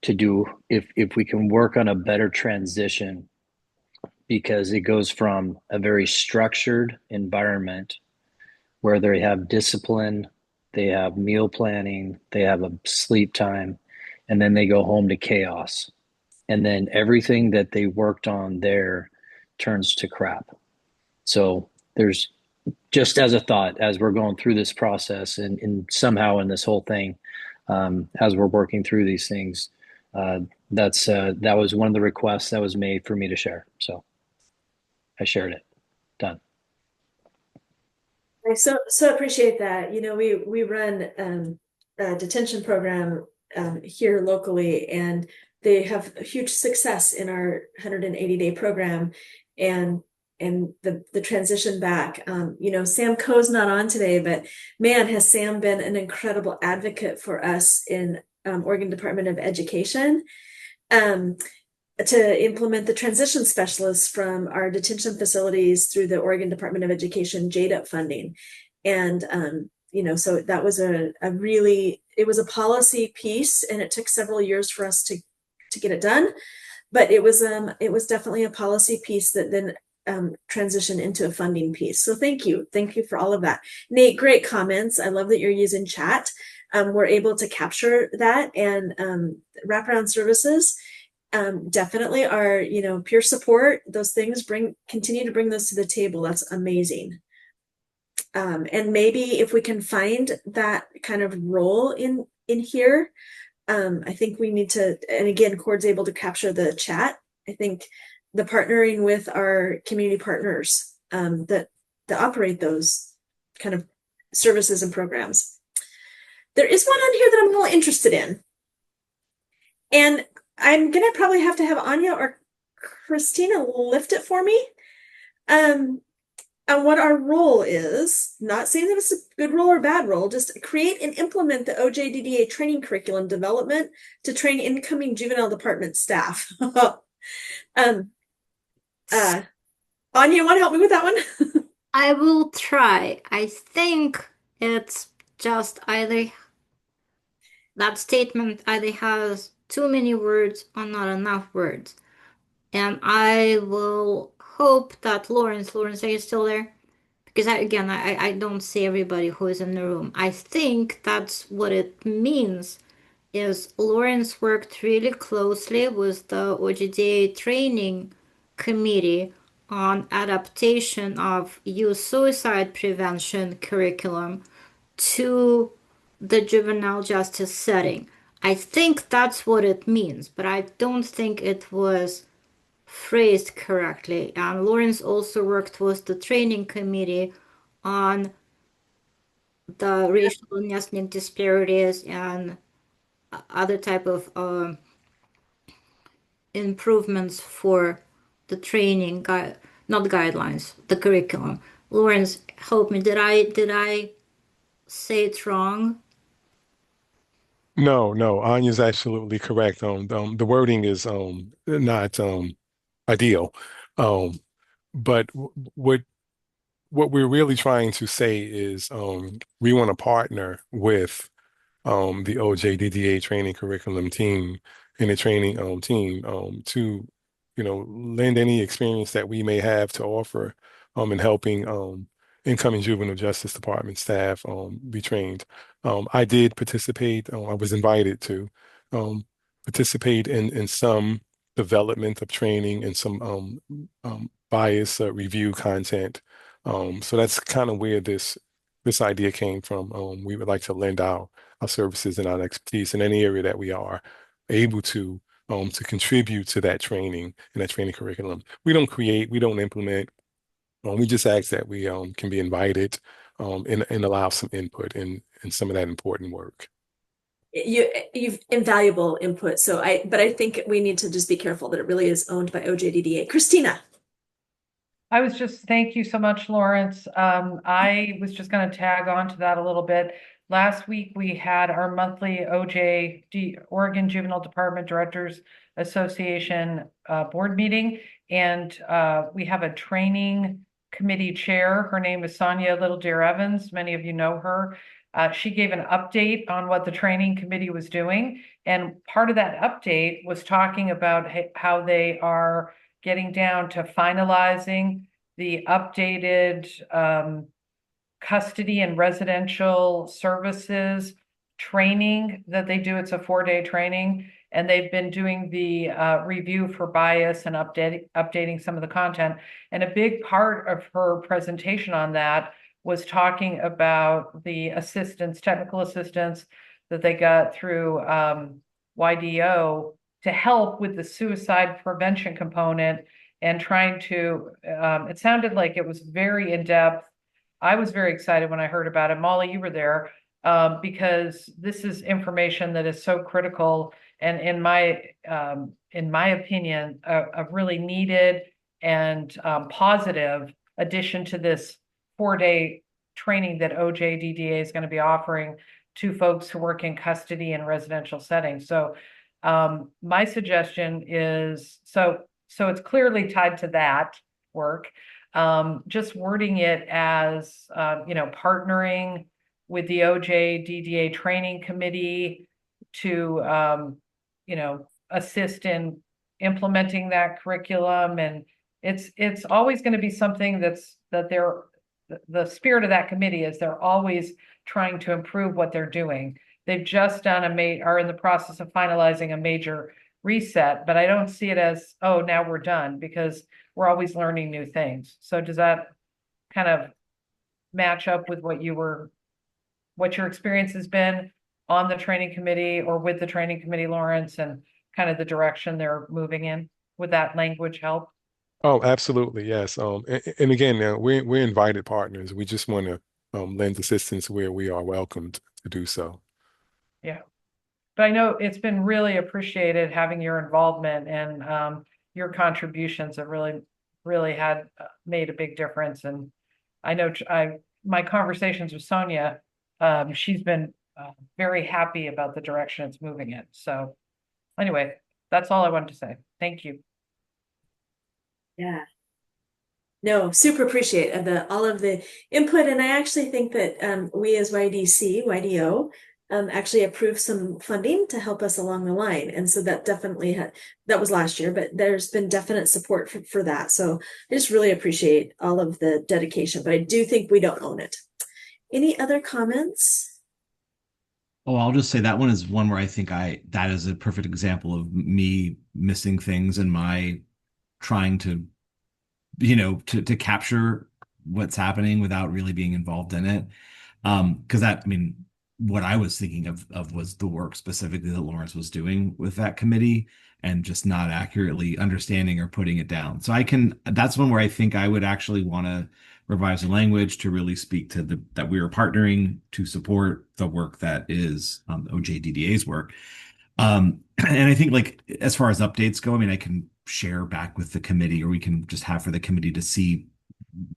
to do if we can work on a better transition, because it goes from a very structured environment where they have discipline, they have meal planning, they have a sleep time, and then they go home to chaos. And then everything that they worked on there turns to crap. So there's, just as a thought, as we're going through this process and somehow in this whole thing, as we're working through these things, that was one of the requests that was made for me to share. So I shared it. Done. I so appreciate that. We run a detention program here locally, and they have huge success in our 180-day program, and the transition back. Sam Coe's not on today, but man, has Sam been an incredible advocate for us in Oregon Department of Education. To implement the transition specialists from our detention facilities through the Oregon Department of Education JDEP funding. And, so that was it was a policy piece, and it took several years for us to get it done. But it was definitely a policy piece that then transitioned into a funding piece. So thank you for all of that. Nate, great comments. I love that you're using chat. We're able to capture that, and wraparound services definitely are, peer support. Those things continue to bring those to the table. That's amazing. And maybe if we can find that kind of role in here, I think we need to, and again, Cord's able to capture the chat. I think the partnering with our community partners that operate those kind of services and programs. There is one on here that I'm a little interested in. And I'm going to probably have to have Anya or Christina lift it for me. And what our role is, not saying that it's a good role or bad role, just create and implement the OJDDA training curriculum development to train incoming juvenile department staff. Anya, you want to help me with that one? I will try. I think it's just either that statement either has too many words or not enough words. And I will hope that Lawrence, are you still there? Because I don't see everybody who is in the room. I think that's what it means is Lawrence worked really closely with the OJDDA training committee on adaptation of youth suicide prevention curriculum to the juvenile justice setting. I think that's what it means, but I don't think it was phrased correctly. And Lawrence also worked with the training committee on the racial and ethnic disparities and other type of improvements for the training not guidelines, the curriculum. Lawrence, help me. Did I say it wrong? No, Anya's absolutely correct. The wording is not ideal. Um, but what we're really trying to say is we want to partner with the OJDDA training curriculum team and the training team to lend any experience that we may have to offer in helping incoming juvenile justice department staff be trained. I did participate. I was invited to participate in some development of training and some bias review content. So that's kind of where this idea came from. We would like to lend our services and our expertise in any area that we are able to contribute to that training and that training curriculum. We don't create, we don't implement. We just ask that we can be invited and allow some input in some of that important work. You've invaluable input. But I think we need to just be careful that it really is owned by OJDDA. Christina. Thank you so much, Lawrence. I was just going to tag on to that a little bit. Last week, we had our monthly Oregon Juvenile Department Directors Association board meeting, and we have a training committee chair. Her name is Sonia Little Deer Evans. Many of you know her. She gave an update on what the training committee was doing, and part of that update was talking about how they are getting down to finalizing the updated custody and residential services training that they do. It's a 4-day training, and they've been doing the review for bias and updating some of the content. And a big part of her presentation on that was talking about the technical assistance that they got through YDO to help with the suicide prevention component and trying to, it sounded like it was very in-depth. I was very excited when I heard about it. Molly, you were there, because this is information that is so critical and in my opinion, a really needed and positive addition to this 4-day training that OJDDA is going to be offering to folks who work in custody and residential settings. So my suggestion is, so it's clearly tied to that work, just wording it as, partnering with the OJDDA training committee to, assist in implementing that curriculum. And it's always going to be something the spirit of that committee is they're always trying to improve what they're doing. They've just done are in the process of finalizing a major reset, but I don't see it as, oh, now we're done, because we're always learning new things. So does that kind of match up with what your experience has been on the training committee or with the training committee, Lawrence, and kind of the direction they're moving in? Would that language help? Oh, absolutely, yes. And again, now we're invited partners. We just want to lend assistance where we are welcomed to do so. Yeah, but I know it's been really appreciated having your involvement, and your contributions have really, really made a big difference. And I know my conversations with Sonia, she's been very happy about the direction it's moving in. So anyway, that's all I wanted to say. Thank you. Yeah. No, super appreciate all of the input. And I actually think that we as YDO, actually approved some funding to help us along the line. And so that definitely that was last year, but there's been definite support for that. So I just really appreciate all of the dedication, but I do think we don't own it. Any other comments? Oh, I'll just say that one is one where I think that is a perfect example of me missing things in my trying to, to capture what's happening without really being involved in it. Because what I was thinking of was the work specifically that Lawrence was doing with that committee and just not accurately understanding or putting it down. So that's one where I think I would actually want to revise the language to really speak to that we are partnering to support the work that is OJDDA's work. And I think like as far as updates go, I mean, I can share back with the committee, or we can just have for the committee to see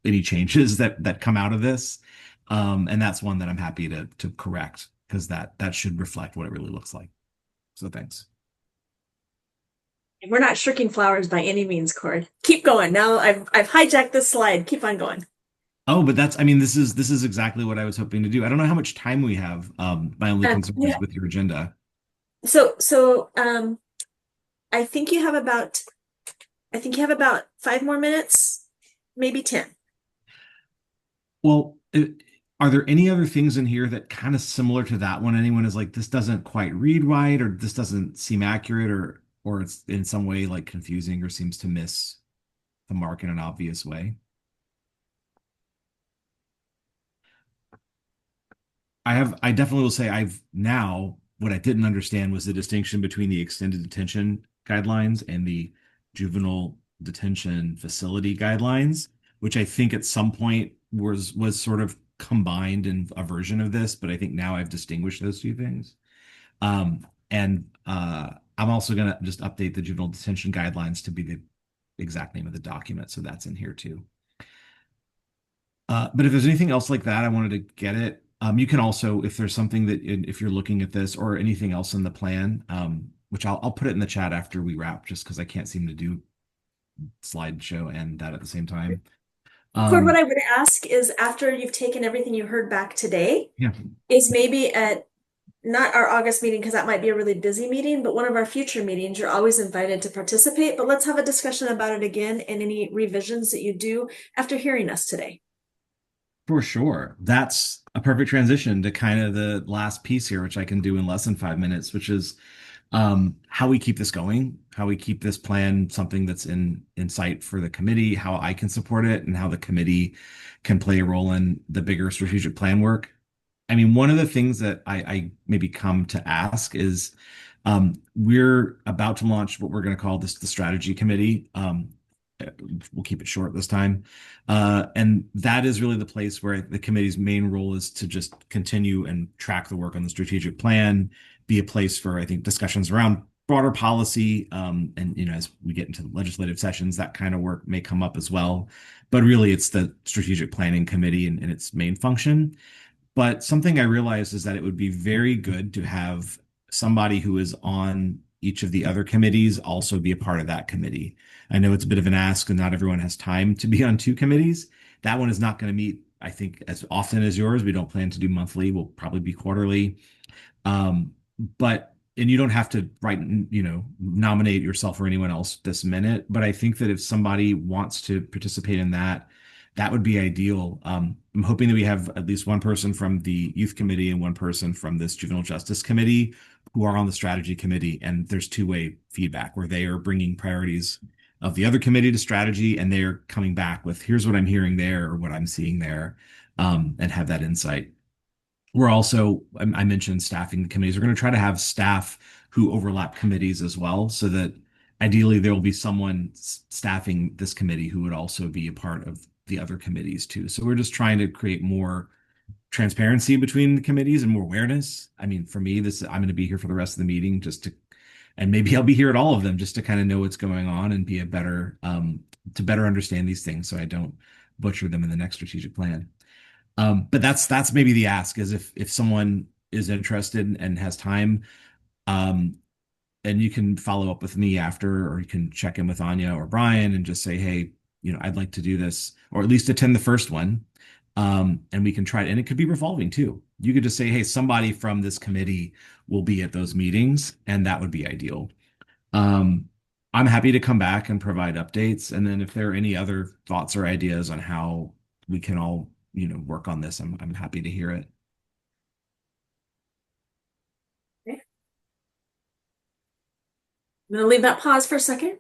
any changes that come out of this. And that's one that I'm happy to correct, because that should reflect what it really looks like. So thanks. We're not shirking flowers by any means, Cord. Keep going. Now I've hijacked this slide. Keep on going. Oh, but I mean, this is exactly what I was hoping to do. I don't know how much time we have. My only concern is with your agenda. So I think you have about 5 more minutes, maybe 10. Well, are there any other things in here that kind of similar to that one? Anyone is like, this doesn't quite read right, or this doesn't seem accurate, or it's in some way like confusing or seems to miss the mark in an obvious way? I definitely will say what I didn't understand was the distinction between the extended detention guidelines and the juvenile detention facility guidelines, which I think at some point was sort of combined in a version of this, but I think now I've distinguished those two things. And I'm also going to just update the juvenile detention guidelines to be the exact name of the document, so that's in here too. But if there's anything else like that, I wanted to get it. You can also, if there's something that, if you're looking at this or anything else in the plan, which I'll put it in the chat after we wrap, just because I can't seem to do slideshow and that at the same time. Cord, what I would ask is, after you've taken everything you heard back today, is maybe at not our August meeting, because that might be a really busy meeting, but one of our future meetings, you're always invited to participate. But let's have a discussion about it again, and any revisions that you do after hearing us today. For sure. That's a perfect transition to kind of the last piece here, which I can do in less than 5 minutes, which is how we keep this going, how we keep this plan something that's in sight for the committee, how I can support it, and how the committee can play a role in the bigger strategic plan work. I mean, one of the things that I maybe come to ask is we're about to launch what we're going to call the strategy committee. We'll keep it short this time. And that is really the place where the committee's main role is to just continue and track the work on the strategic plan, be a place for, I think, discussions around broader policy. And, as we get into legislative sessions, that kind of work may come up as well. But really, it's the strategic planning committee and its main function. But something I realized is that it would be very good to have somebody who is on each of the other committees also be a part of that committee. I know it's a bit of an ask, and not everyone has time to be on 2 committees. That one is not going to meet, I think, as often as yours. We don't plan to do monthly. We'll probably be quarterly. And you don't have to nominate yourself or anyone else this minute. But I think that if somebody wants to participate in that, that would be ideal. I'm hoping that we have at least one person from the youth committee and one person from this juvenile justice committee who are on the strategy committee. And there's two-way feedback where they are bringing priorities of the other committee to strategy, and they're coming back with, here's what I'm hearing there or what I'm seeing there, and have that insight. We're also, I mentioned staffing the committees. We're going to try to have staff who overlap committees as well, so that ideally there will be someone staffing this committee who would also be a part of the other committees too. So we're just trying to create more transparency between the committees and more awareness. I mean, for me, I'm going to be here for the rest of the meeting and maybe I'll be here at all of them just to kind of know what's going on and be to better understand these things, so I don't butcher them in the next strategic plan. But that's maybe the ask, is if someone is interested and has time, and you can follow up with me after, or you can check in with Anya or Brian and just say, hey, I'd like to do this, or at least attend the first one. And we can try it. And it could be revolving too. You could just say, hey, somebody from this committee will be at those meetings, and that would be ideal. I'm happy to come back and provide updates. And then if there are any other thoughts or ideas on how we can all, work on this, I'm happy to hear it. Okay. I'm going to leave that pause for a second.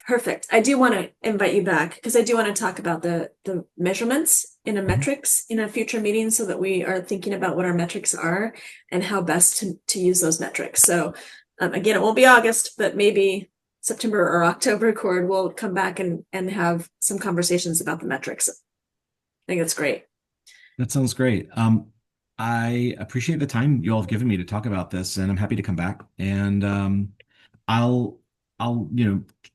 Perfect. I do want to invite you back, because I do want to talk about the measurements in a metrics in a future meeting, so that we are thinking about what our metrics are and how best to use those metrics. So again, it won't be August, but maybe September or October, Cord, we'll come back and have some conversations about the metrics. I think that's great. That sounds great. I appreciate the time you all have given me to talk about this, and I'm happy to come back. And I'll I'll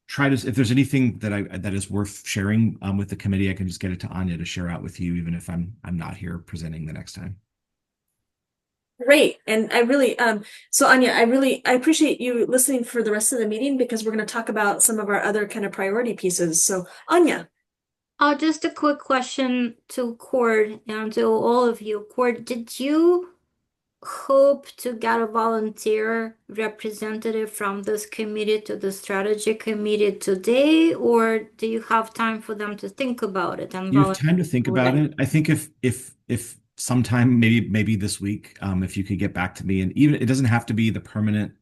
try to, if there's anything that is worth sharing with the committee, I can just get it to Anya to share out with you, even if I'm not here presenting the next time. Great. And I really, so Anya, I appreciate you listening for the rest of the meeting because we're going to talk about some of our other kind of priority pieces. So Anya. Just a quick question to Cord and to all of you. Cord, did you hope to get a volunteer representative from this committee to the strategy committee today, or do you have time for them to think about it and You have time to think about later? it. I think if sometime maybe this week, if you could get back to me, and even it doesn't have to be the permanent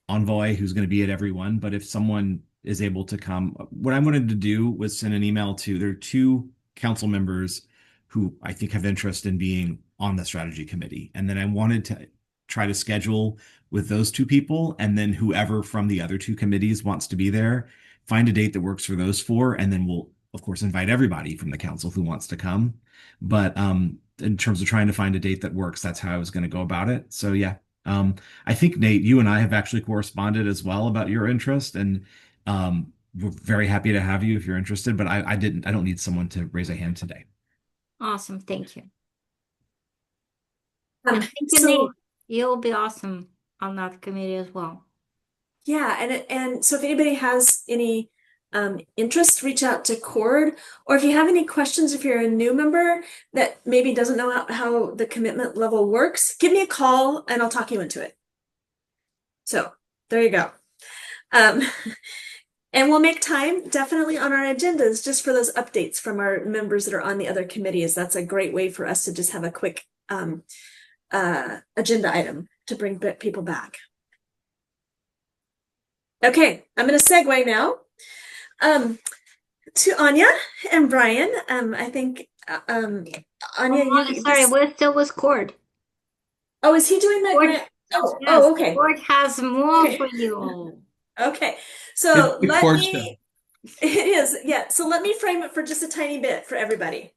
envoy who's going to be at every one, but if someone is able to come, what I wanted to do was send an email to, there are two council members who I think have interest in being on the strategy committee. And then I wanted to try to schedule with those two people, and then whoever from the other two committees wants to be there, find a date that works for those four, and then we'll of course invite everybody from the council who wants to come. But in terms of trying to find a date that works, that's how I was going to go about it. So yeah, I think Nate, you and I have actually corresponded as well about your interest, and we're very happy to have you if you're interested. But I don't need someone to raise a hand today. Awesome, thank you. Um, And thank you, so Nate. You'll be awesome on that committee as well. yeah, and so if anybody has any interest, reach out to Cord, or if you have any questions, if you're a new member that maybe doesn't know how the commitment level works, give me a call and I'll talk you into it. So there you go. And we'll make time definitely on our agendas just for those updates from our members that are on the other committees. That's a great way for us to just have a quick agenda item to bring people back. Okay, I'm going to segue now to Anya and Brian. I think Anya, sorry, we're still with Cord. Oh, is he doing that? Cord, yes, okay. Cord has more for you. Okay, so Good let Cord me. stuff. It is, yeah. So let me frame it for just a tiny bit for everybody.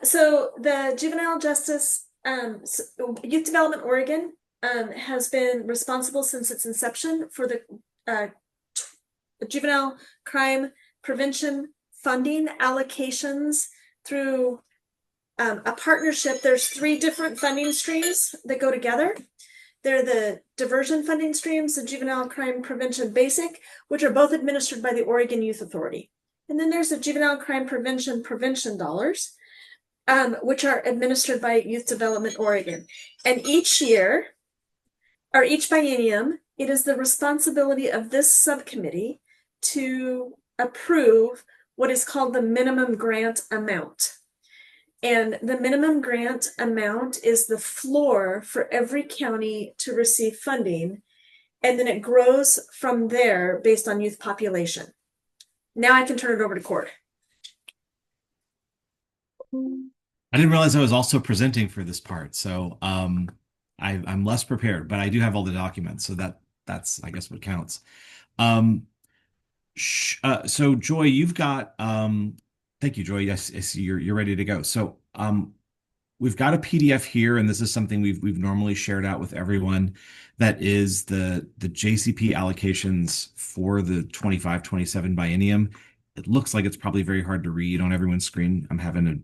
So the Juvenile Justice Youth Development Oregon has been responsible since its inception for the juvenile crime prevention funding allocations through a partnership. There's 3 different funding streams that go together. They're the diversion funding streams, the Juvenile Crime Prevention Basic, which are both administered by the Oregon Youth Authority. And then there's the Juvenile Crime Prevention dollars, which are administered by Youth Development Oregon. And each year, or each biennium, it is the responsibility of this subcommittee to approve what is called the minimum grant amount. And the minimum grant amount is the floor for every county to receive funding. And then it grows from there based on youth population. Now I can turn it over to Cord. I didn't realize I was also presenting for this part. So I'm less prepared, but I do have all the documents. So that's, I guess, what counts. So Joy, you've got, thank you, Joy. Yes, I see you're ready to go. So we've got a PDF here, and this is something we've normally shared out with everyone. That is the JCP allocations for the 25-27 biennium. It looks like it's probably very hard to read on everyone's screen. I'm having to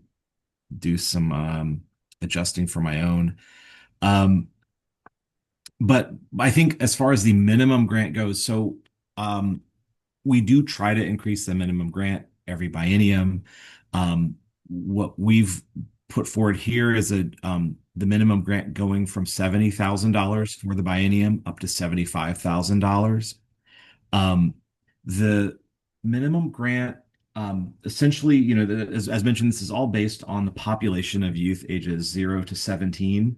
do some adjusting for my own. But I think as far as the minimum grant goes, so we do try to increase the minimum grant every biennium. What we've put forward here is the minimum grant going from $70,000 for the biennium up to $75,000. The minimum grant, essentially, as mentioned, this is all based on the population of youth ages 0 to 17.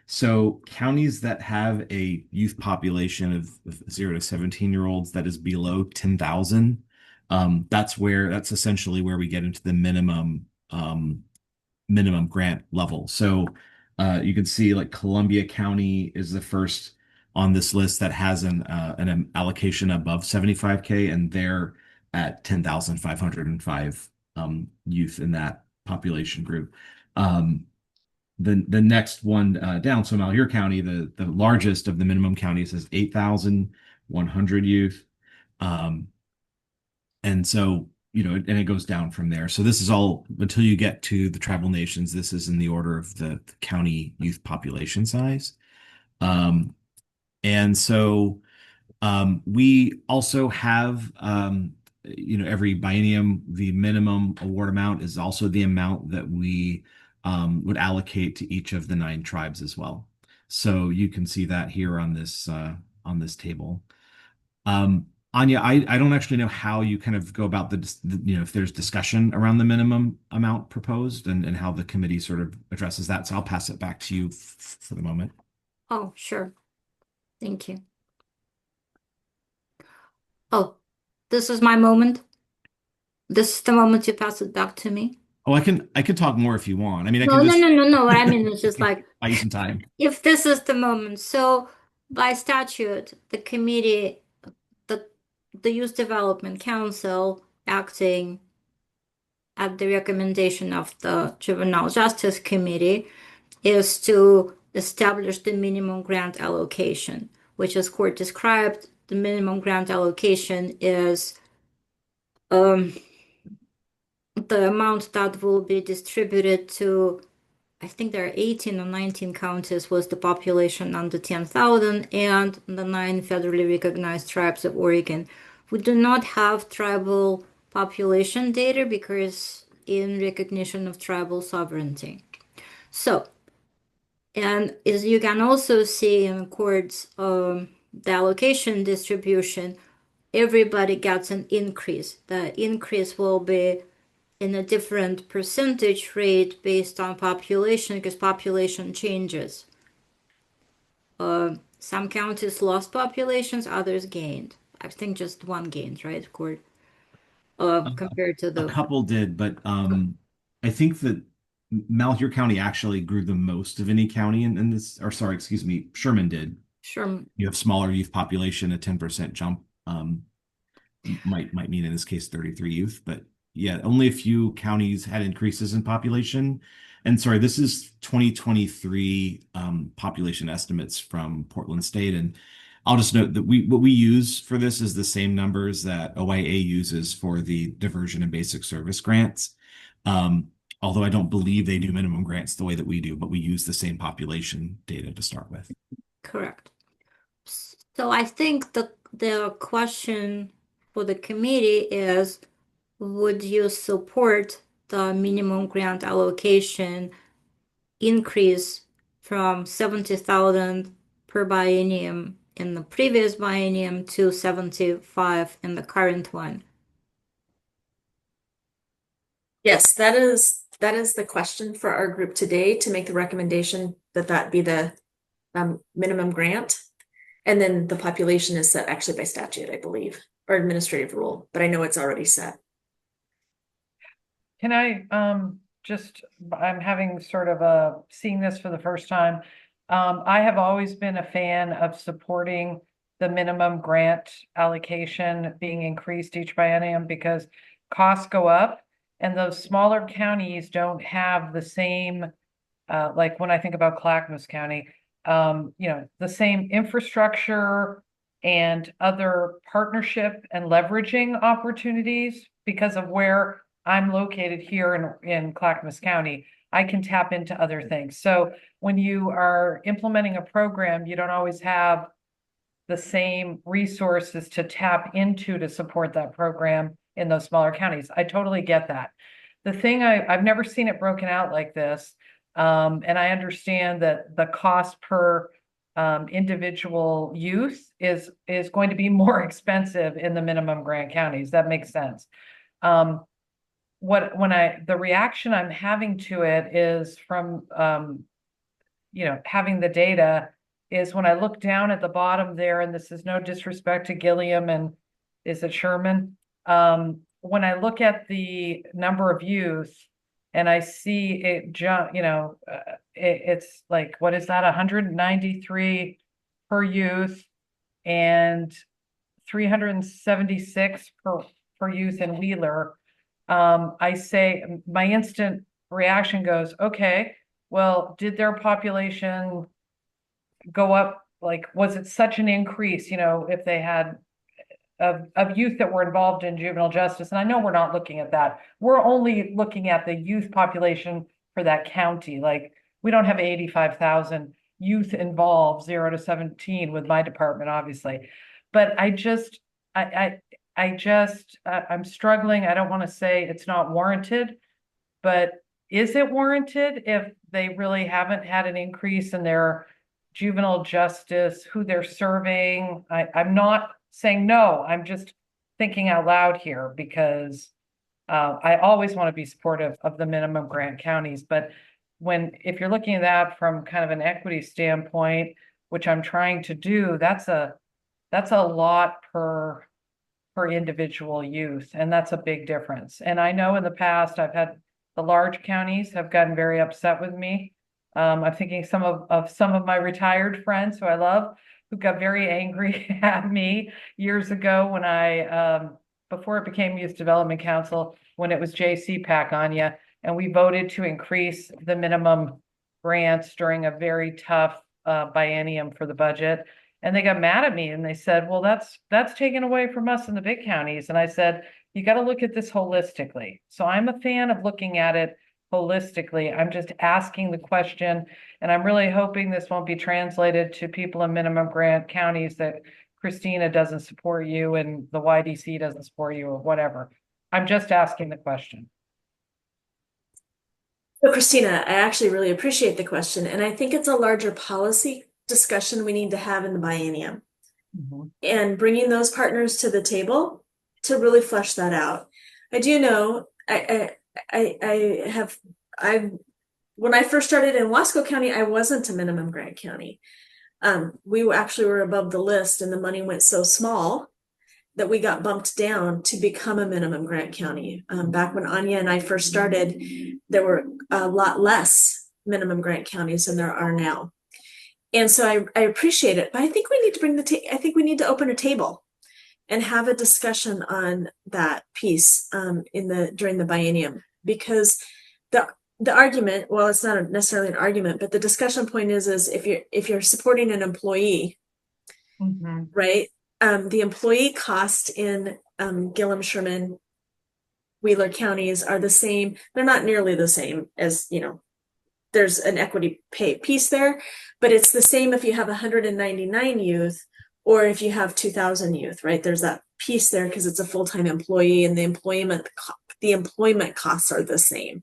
So counties that have a youth population of 0 to 17-year-olds that is below 10,000, that's essentially where we get into the minimum grant level. So you can see like Columbia County is the first on this list that has an allocation above 75K, and they're at 10,505 youth in that population group. the next one down, so Malheur County, the largest of the minimum counties, is 8,100 youth. And so, and it goes down from there. So this is all until you get to the tribal nations. This is in the order of the county youth population size. And so we also have, every biennium, the minimum award amount is also the amount that we would allocate to each of the 9 tribes as well. So you can see that here on this table. Anya, I don't actually know how you kind of go about if there's discussion around the minimum amount proposed and how the committee sort of addresses that. So I'll pass it back to you for the moment. Oh, sure. Thank you. Oh, this is my moment. This is the moment you pass it back to me. Oh, I can talk more if you want. I mean, I No, can just no. What I mean is just like buy you some time. If this is the moment. So by statute, the committee, the Youth Development Council, acting at the recommendation of the Juvenile Justice Committee, is to establish the minimum grant allocation, which, as court described, the minimum grant allocation is the amount that will be distributed to, I think there are 18 or 19 counties with the population under 10,000 and the 9 federally recognized tribes of Oregon. We do not have tribal population data because in recognition of tribal sovereignty. So, and as you can also see in courts, the allocation distribution, everybody gets an increase. The increase will be in a different percentage rate based on population because population changes. Some counties lost populations, others gained. I think just one gained, right, Court? Compared to A couple did, but I think that Malheur County actually grew the most of any county in this, or sorry, excuse me, Sherman did. Sherman. You have smaller youth population, a 10% jump might mean in this case 33 youth, but yeah, only a few counties had increases in population. And sorry, this is 2023 population estimates from Portland State. And I'll just note that what we use for this is the same numbers that OIA uses for the diversion and basic service grants. Although I don't believe they do minimum grants the way that we do, but we use the same population data to start with. Correct. So I think the question for the committee is, would you support the minimum grant allocation increase from 70,000 per biennium in the previous biennium to 75 in the current one? Yes, that is the question for our group today, to make the recommendation that be the minimum grant. And then the population is set actually by statute, I believe, or administrative rule, but I know it's already set. Can I I'm having sort of seeing this for the first time. I have always been a fan of supporting the minimum grant allocation being increased each biennium because costs go up and those smaller counties don't have the same, like when I think about Clackamas County, the same infrastructure and other partnership and leveraging opportunities because of where I'm located here in Clackamas County. I can tap into other things. So when you are implementing a program, you don't always have the same resources to tap into to support that program in those smaller counties. I totally get that. The thing I've never seen it broken out like this. And I understand that the cost per individual youth is going to be more expensive in the minimum grant counties. That makes sense. The reaction I'm having to it is from having the data is when I look down at the bottom there, and this is no disrespect to Gilliam and is it Sherman? When I look at the number of youth and I see it jump, it's like, what is that? 193 per youth and 376 per youth in Wheeler. I say my instant reaction goes, okay, well, did their population go up? Like, was it such an increase, if they had of youth that were involved in juvenile justice? And I know we're not looking at that. We're only looking at the youth population for that county. Like, we don't have 85,000 youth involved, 0 to 17 with my department, obviously. But I'm struggling. I don't want to say it's not warranted, but is it warranted if they really haven't had an increase in their juvenile justice, who they're serving? I'm not saying no, I'm just thinking out loud here because I always want to be supportive of the minimum grant counties, but if you're looking at that from kind of an equity standpoint, which I'm trying to do, that's a lot per individual youth, and that's a big difference. And I know in the past I've had the large counties have gotten very upset with me. I'm thinking some of my retired friends who I love, who got very angry at me years ago when before it became Youth Development Council, when it was JCPAC, Anya, and we voted to increase the minimum grants during a very tough biennium for the budget. And they got mad at me and they said, well, that's taken away from us in the big counties. And I said, you got to look at this holistically. So I'm a fan of looking at it holistically. I'm just asking the question, and I'm really hoping this won't be translated to people in minimum grant counties that Christina doesn't support you and the YDC doesn't support you or whatever. I'm just asking the question. So Christina, I actually really appreciate the question, and I think it's a larger policy discussion we need to have in the biennium, and bringing those partners to the table to really flesh that out. I do know when I first started in Wasco County, I wasn't a minimum grant county. We actually were above the list, and the money went so small that we got bumped down to become a minimum grant county. Back when Anya and I first started, there were a lot less minimum grant counties than there are now. And so I appreciate it, but I think we need to I think we need to open a table and have a discussion on that piece during the biennium, because the argument, well, it's not necessarily an argument, but the discussion point is if you're supporting an employee, right? The employee cost in Gillum, Sherman, Wheeler counties are the same. They're not nearly the same as, there's an equity pay piece there, but it's the same if you have 199 youth or if you have 2,000 youth, right? There's that piece there because it's a full-time employee and the employment costs are the same.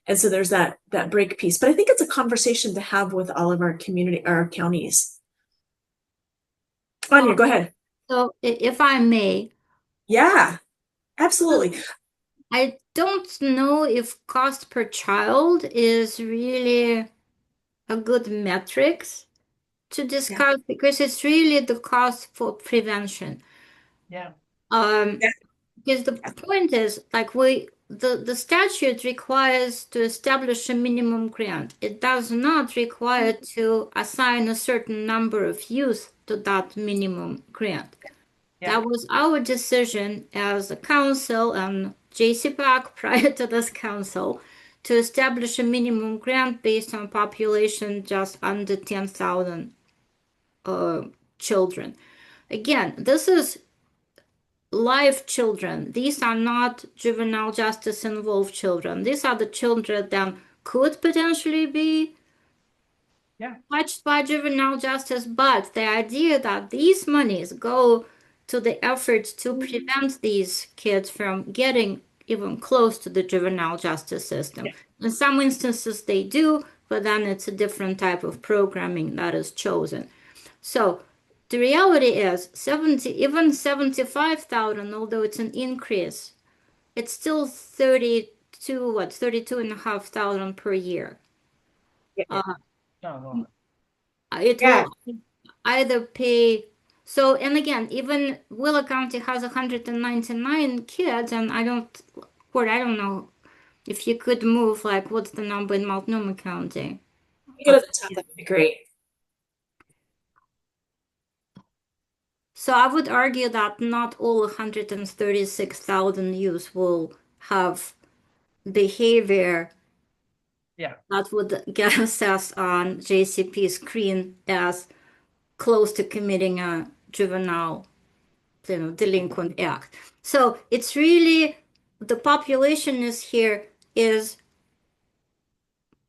And so there's that break piece. But I think it's a conversation to have with all of our counties. Anya, go ahead. So if I may. Yeah, absolutely. I don't know if cost per child is really a good metrics to discuss, because it's really the cost for prevention. Because the point is, like, the statute requires to establish a minimum grant. It does not require to assign a certain number of youth to that minimum grant. That was our decision as a council and JCPAC prior to this council to establish a minimum grant based on population just under 10,000 children. Again, this is live children. These are not juvenile justice involved children. These are the children that could potentially be touched by juvenile justice, but the idea that these monies go to the efforts to prevent these kids from getting even close to the juvenile justice system. In some instances they do, but then it's a different type of programming that is chosen. So the reality is even 75,000, although it's an increase, it's still 32,500 per year. It will either pay. So, and again, even Wheeler County has 199 kids, and I don't know if you could move, like, what's the number in Multnomah County? Go to the top, that would be great. So I would argue that not all 136,000 youth will have behavior Yeah. That would get assessed on JCP screen as close to committing a juvenile, delinquent act. So it's really, the population is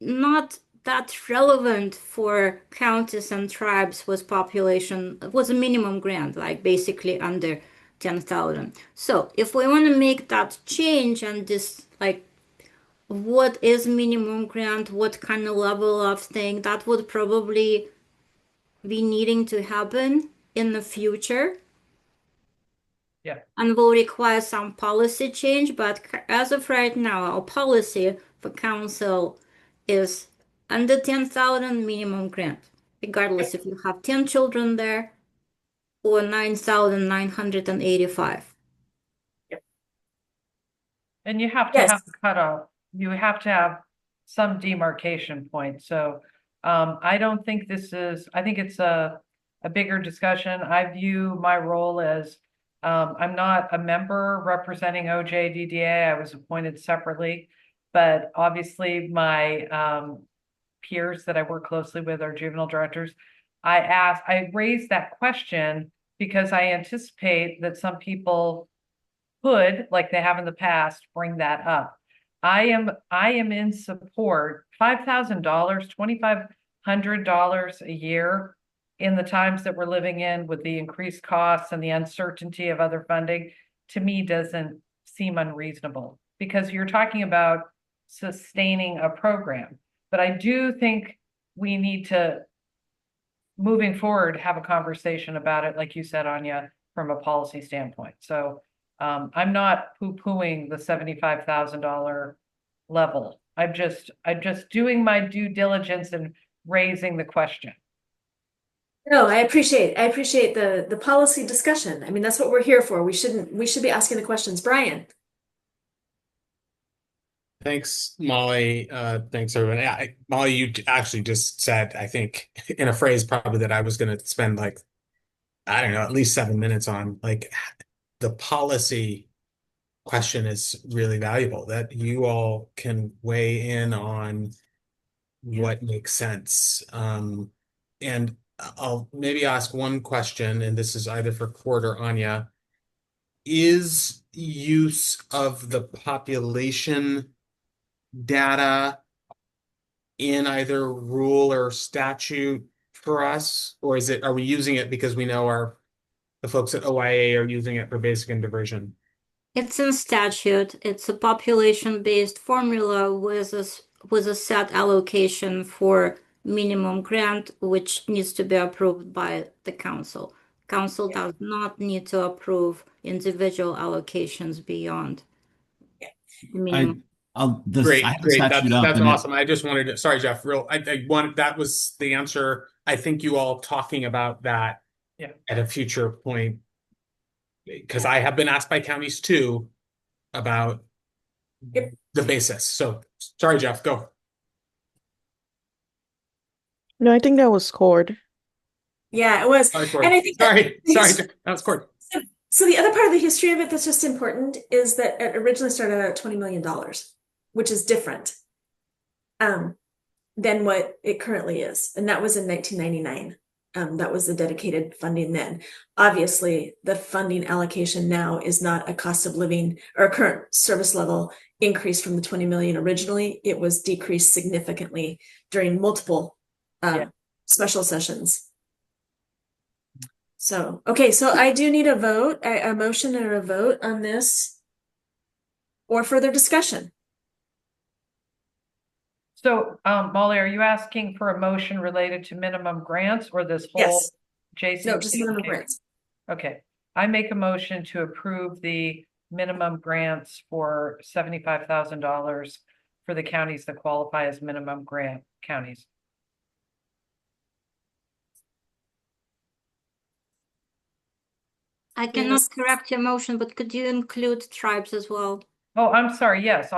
not that relevant for counties and tribes with population, was a minimum grant, like basically under 10,000. So if we want to make that change and this, like, what is minimum grant, what kind of level of thing, that would probably be needing to happen in the future. Yeah. And will require some policy change, but as of right now, our policy for council is under 10,000 minimum grant, regardless if you have 10 children there or 9,985. And you have to Yes. have a cutoff. You have to have some demarcation point. So I don't think I think it's a bigger discussion. I view my role as I'm not a member representing OJDDA. I was appointed separately, but obviously my peers that I work closely with are juvenile directors. I raised that question because I anticipate that some people could, like they have in the past, bring that up. I am in support. $5,000, $2,500 a year in the times that we're living in with the increased costs and the uncertainty of other funding, to me doesn't seem unreasonable, because you're talking about sustaining a program. But I do think we need to, moving forward, have a conversation about it, like you said, Anya, from a policy standpoint. So I'm not poo-pooing the $75,000 level. I'm just doing my due diligence and raising the question. No, I appreciate the policy discussion. I mean, that's what we're here for. We should be asking the questions. Brian. Thanks, Molly. Thanks, everyone. Molly, you actually just said, I think, in a phrase probably that I was going to spend, like, I don't know, at least 7 minutes on. Like, the policy question is really valuable, that you all can weigh in on what makes sense. And I'll maybe ask one question, and this is either for Cord or Anya. Is use of the population data in either rule or statute for us, or are we using it because we know the folks at OIA are using it for basic and diversion? It's in statute. It's a population-based formula with a set allocation for minimum grant, which needs to be approved by the council. Council does not need to approve individual allocations beyond the minimum. I Great, have the great. statute up That's and awesome. I just wanted to, sorry, Jeff, that was the answer. I think you all talking about that at a future point, because I have been asked by counties too about the basis. So sorry, Jeff, go. No, I think that was Cord. Yeah, it was. Sorry, Cord. And I think sorry, that was Cord. So the other part of the history of it that's just important is that it originally started out at $20 million, which is different than what it currently is. And that was in 1999. That was the dedicated funding then. Obviously, the funding allocation now is not a cost of living or current service level increase from the 20 million originally. It was decreased significantly during multiple special sessions. So, okay, so I do need a vote, a motion or a vote on this or further discussion. So, Molly, are you asking for a motion related to minimum grants or this whole JCP? No, just minimum grants. Okay, I make a motion to approve the minimum grants for $75,000 for the counties that qualify as minimum grant counties. I cannot correct your motion, but could you include tribes as well? Oh, I'm sorry. Yes,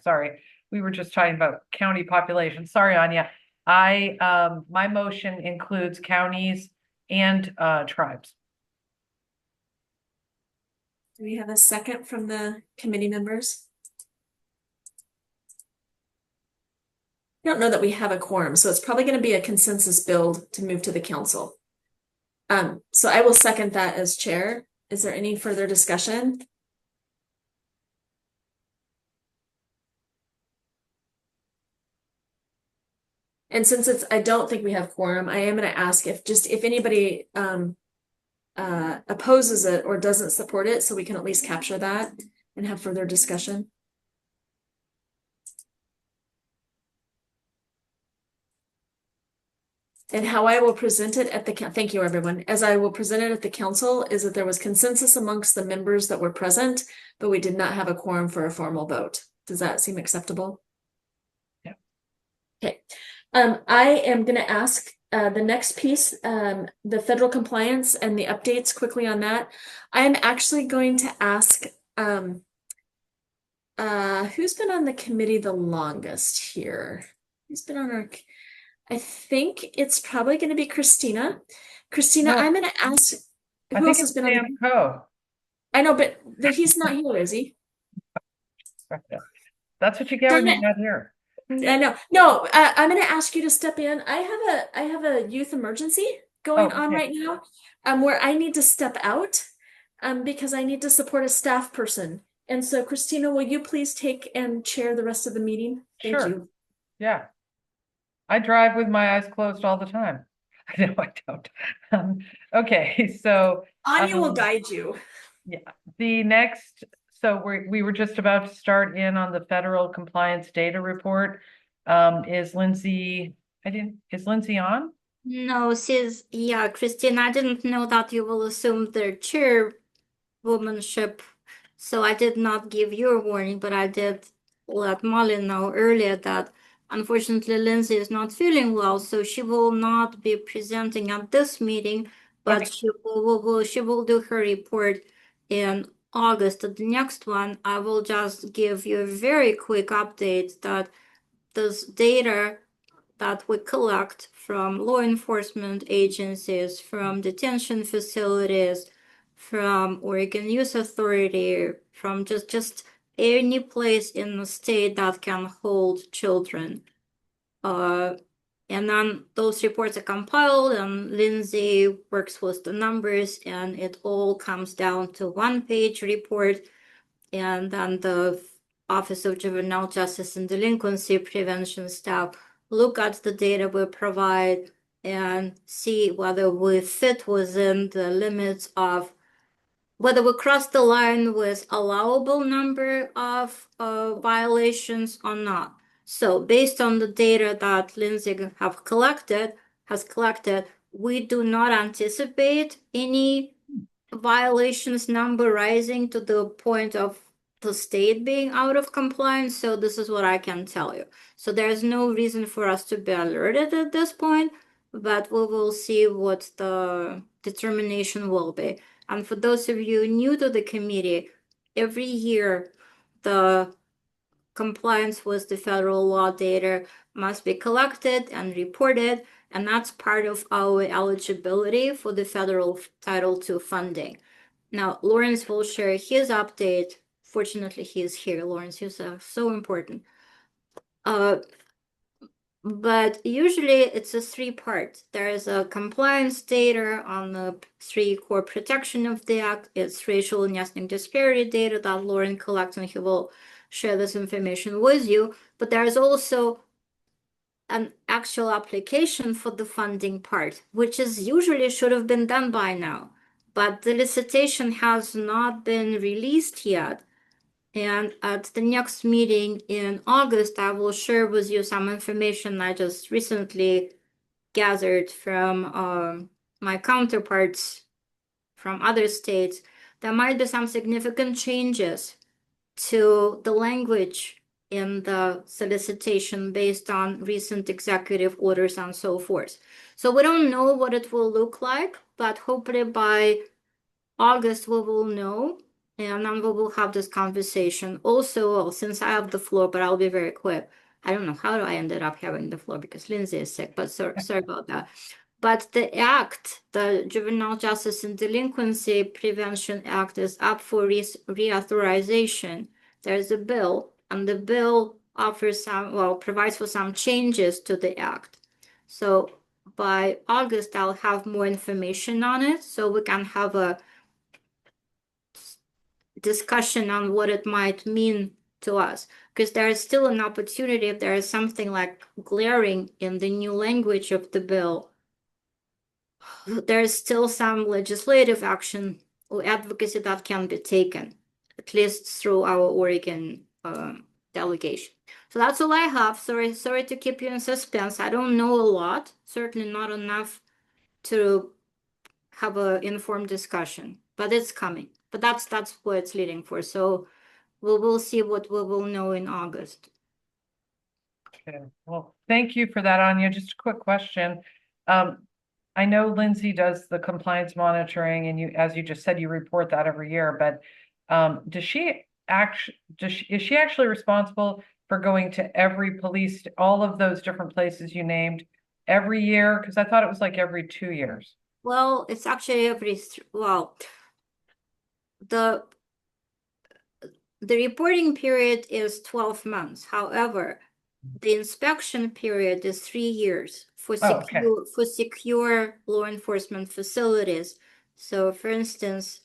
sorry. We were just talking about county population. Sorry, Anya. My motion includes counties and tribes. Do we have a second from the committee members? I don't know that we have a quorum, so it's probably going to be a consensus build to move to the council. So I will second that as chair. Is there any further discussion? And since I don't think we have quorum, I am going to ask if anybody opposes it or doesn't support it, so we can at least capture that and have further discussion. And how I will present it at the thank you, everyone. As I will present it at the council is that there was consensus amongst the members that were present, but we did not have a quorum for a formal vote. Does that seem acceptable? Yeah. Okay. I am going to ask the next piece, the federal compliance and the updates quickly on that. I am actually going to ask who's been on the committee the longest here? Who's been on our I think it's probably going to be Christina. Christina, No, I'm going to ask I who think else it's has been on Dan Coe. I know, but he's not here, is he? That's what you get when you're not here. I know. No, I'm going to ask you to step in. I have a youth emergency going on right now, where I need to step out, because I need to support a staff person. And so, Christina, will you please take and chair the rest of the meeting? Thank you. Yeah. I drive with my eyes closed all the time. No, I don't. Okay, so Anya will guide you. Yeah, the next. So we were just about to start in on the federal compliance data report. Is Lindsay? Is Lindsay on? No, Christine, I didn't know that you will assume the chairwomanship, so I did not give you a warning, but I did let Molly know earlier that unfortunately Lindsay is not feeling well, so she will not be presenting at this meeting, but she will do her report in August. At the next one, I will just give you a very quick update that this data that we collect from law enforcement agencies, from detention facilities, from Oregon Youth Authority, from just any place in the state that can hold children. And then those reports are compiled and Lindsay works with the numbers and it all comes down to one-page report. And then the Office of Juvenile Justice and Delinquency Prevention staff look at the data we provide and see whether we fit within the limits of whether we cross the line with allowable number of violations or not. So based on the data that Lindsay has collected, we do not anticipate any violations number rising to the point of the state being out of compliance. So this is what I can tell you. So there's no reason for us to be alerted at this point, but we will see what the determination will be. And for those of you new to the committee, every year the compliance with the federal law data must be collected and reported, and that's part of our eligibility for the federal Title II funding. Now, Lawrence will share his update. Fortunately, he's here. Lawrence, you're so important. But usually it's a three-part. There is a compliance data on the three core protection of the act. It's racial and ethnic disparity data that Lauren collects, and he will share this information with you. But there is also an actual application for the funding part, which is usually should have been done by now. But the solicitation has not been released yet. And at the next meeting in August, I will share with you some information I just recently gathered from my counterparts from other states. There might be some significant changes to the language in the solicitation based on recent executive orders and so forth. So we don't know what it will look like, but hopefully by August we will know. And then we will have this conversation. Also, since I have the floor, but I'll be very quick. I don't know how I ended up having the floor because Lindsay is sick, but sorry about that. But the act, the Juvenile Justice and Delinquency Prevention Act, is up for reauthorization. There's a bill, and the bill offers provides for some changes to the act. So by August, I'll have more information on it, so we can have a discussion on what it might mean to us. Because there is still an opportunity, if there is something like glaring in the new language of the bill, there is still some legislative action or advocacy that can be taken, at least through our Oregon delegation. So that's all I have. Sorry to keep you in suspense. I don't know a lot, certainly not enough to have an informed discussion, but it's coming. But that's what it's leading for. So we'll see what we will know in August. Okay, well, thank you for that, Anya. Just a quick question. I know Lindsay does the compliance monitoring, and you, as you just said, you report that every year, but is she actually responsible for going to every police, all of those different places you named every year? Because I thought it was like every 2 years. Well, it's actually the reporting period is 12 months. However, the inspection period is 3 years for secure law enforcement facilities. So, for instance,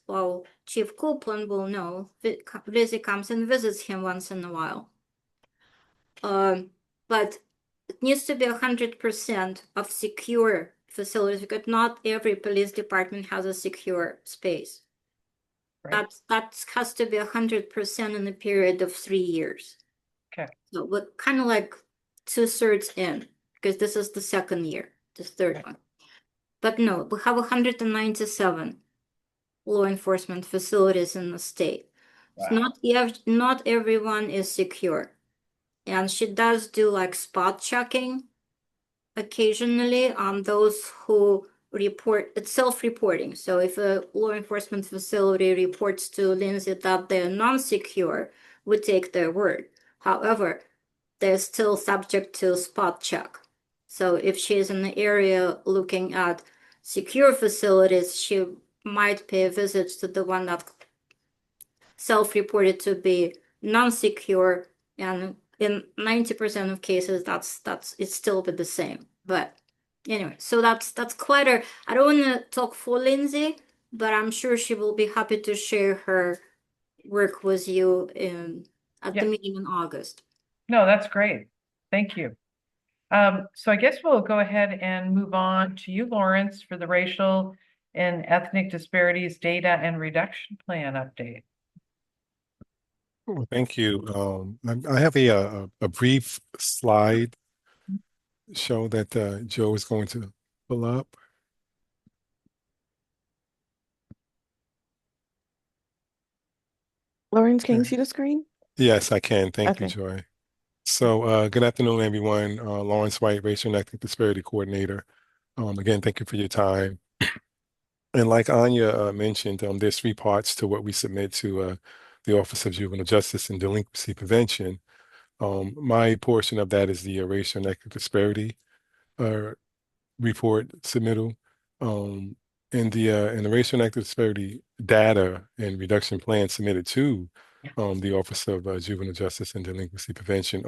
Chief Copeland will know, Lizzie comes and visits him once in a while. But it needs to be 100% of secure facilities, because not every police department has a secure space. Right. That has to be 100% in a period of 3 years. Okay. So we're kind of like 2/3 in, because this is the second year, the third one. But no, we have 197 law enforcement facilities in the state. Wow. So not everyone is secure. And she does do like spot checking occasionally on those who report. It's self-reporting. So if a law enforcement facility reports to Lindsay that they're non-secure, we take their word. However, they're still subject to spot check. So if she's in the area looking at secure facilities, she might pay a visit to the one that self-reported to be non-secure, and in 90% of cases it's still be the same. But anyway, so that's quite I don't want to talk for Lindsay, but I'm sure she will be happy to share her work with you at the meeting in August. No, that's great. Thank you. So I guess we'll go ahead and move on to you, Lawrence, for the racial and ethnic disparities data and reduction plan update. Well, thank you. I have a brief slide show that Joe is going to pull up. Lawrence, can you see the screen? Yes, I can. Thank you, Joy. So good afternoon, everyone. Lawrence White, Racial and Ethnic Disparity Coordinator. Again, thank you for your time. And like Anya mentioned, there's 3 parts to what we submit to the Office of Juvenile Justice and Delinquency Prevention. My portion of that is the Racial and Ethnic Disparity report submittal. And the Racial and Ethnic Disparity data and reduction plan submitted to the Office of Juvenile Justice and Delinquency Prevention,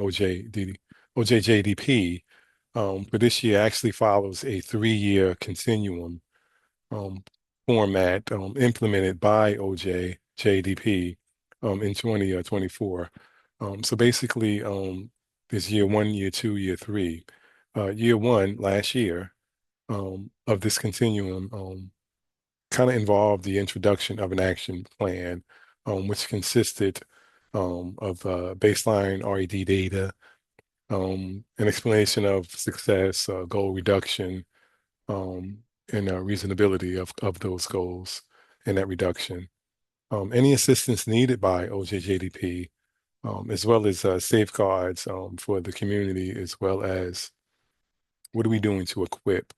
OJDDP, for this year actually follows a 3-year continuum format implemented by OJDDP in 2024. So basically, there's year 1, year 2, year 3. Year 1 last year of this continuum kind of involved the introduction of an action plan, which consisted of baseline RED data, an explanation of success, goal reduction, and reasonability of those goals and that reduction. Any assistance needed by OJDDP, as well as safeguards for the community, as well as what are we doing to equip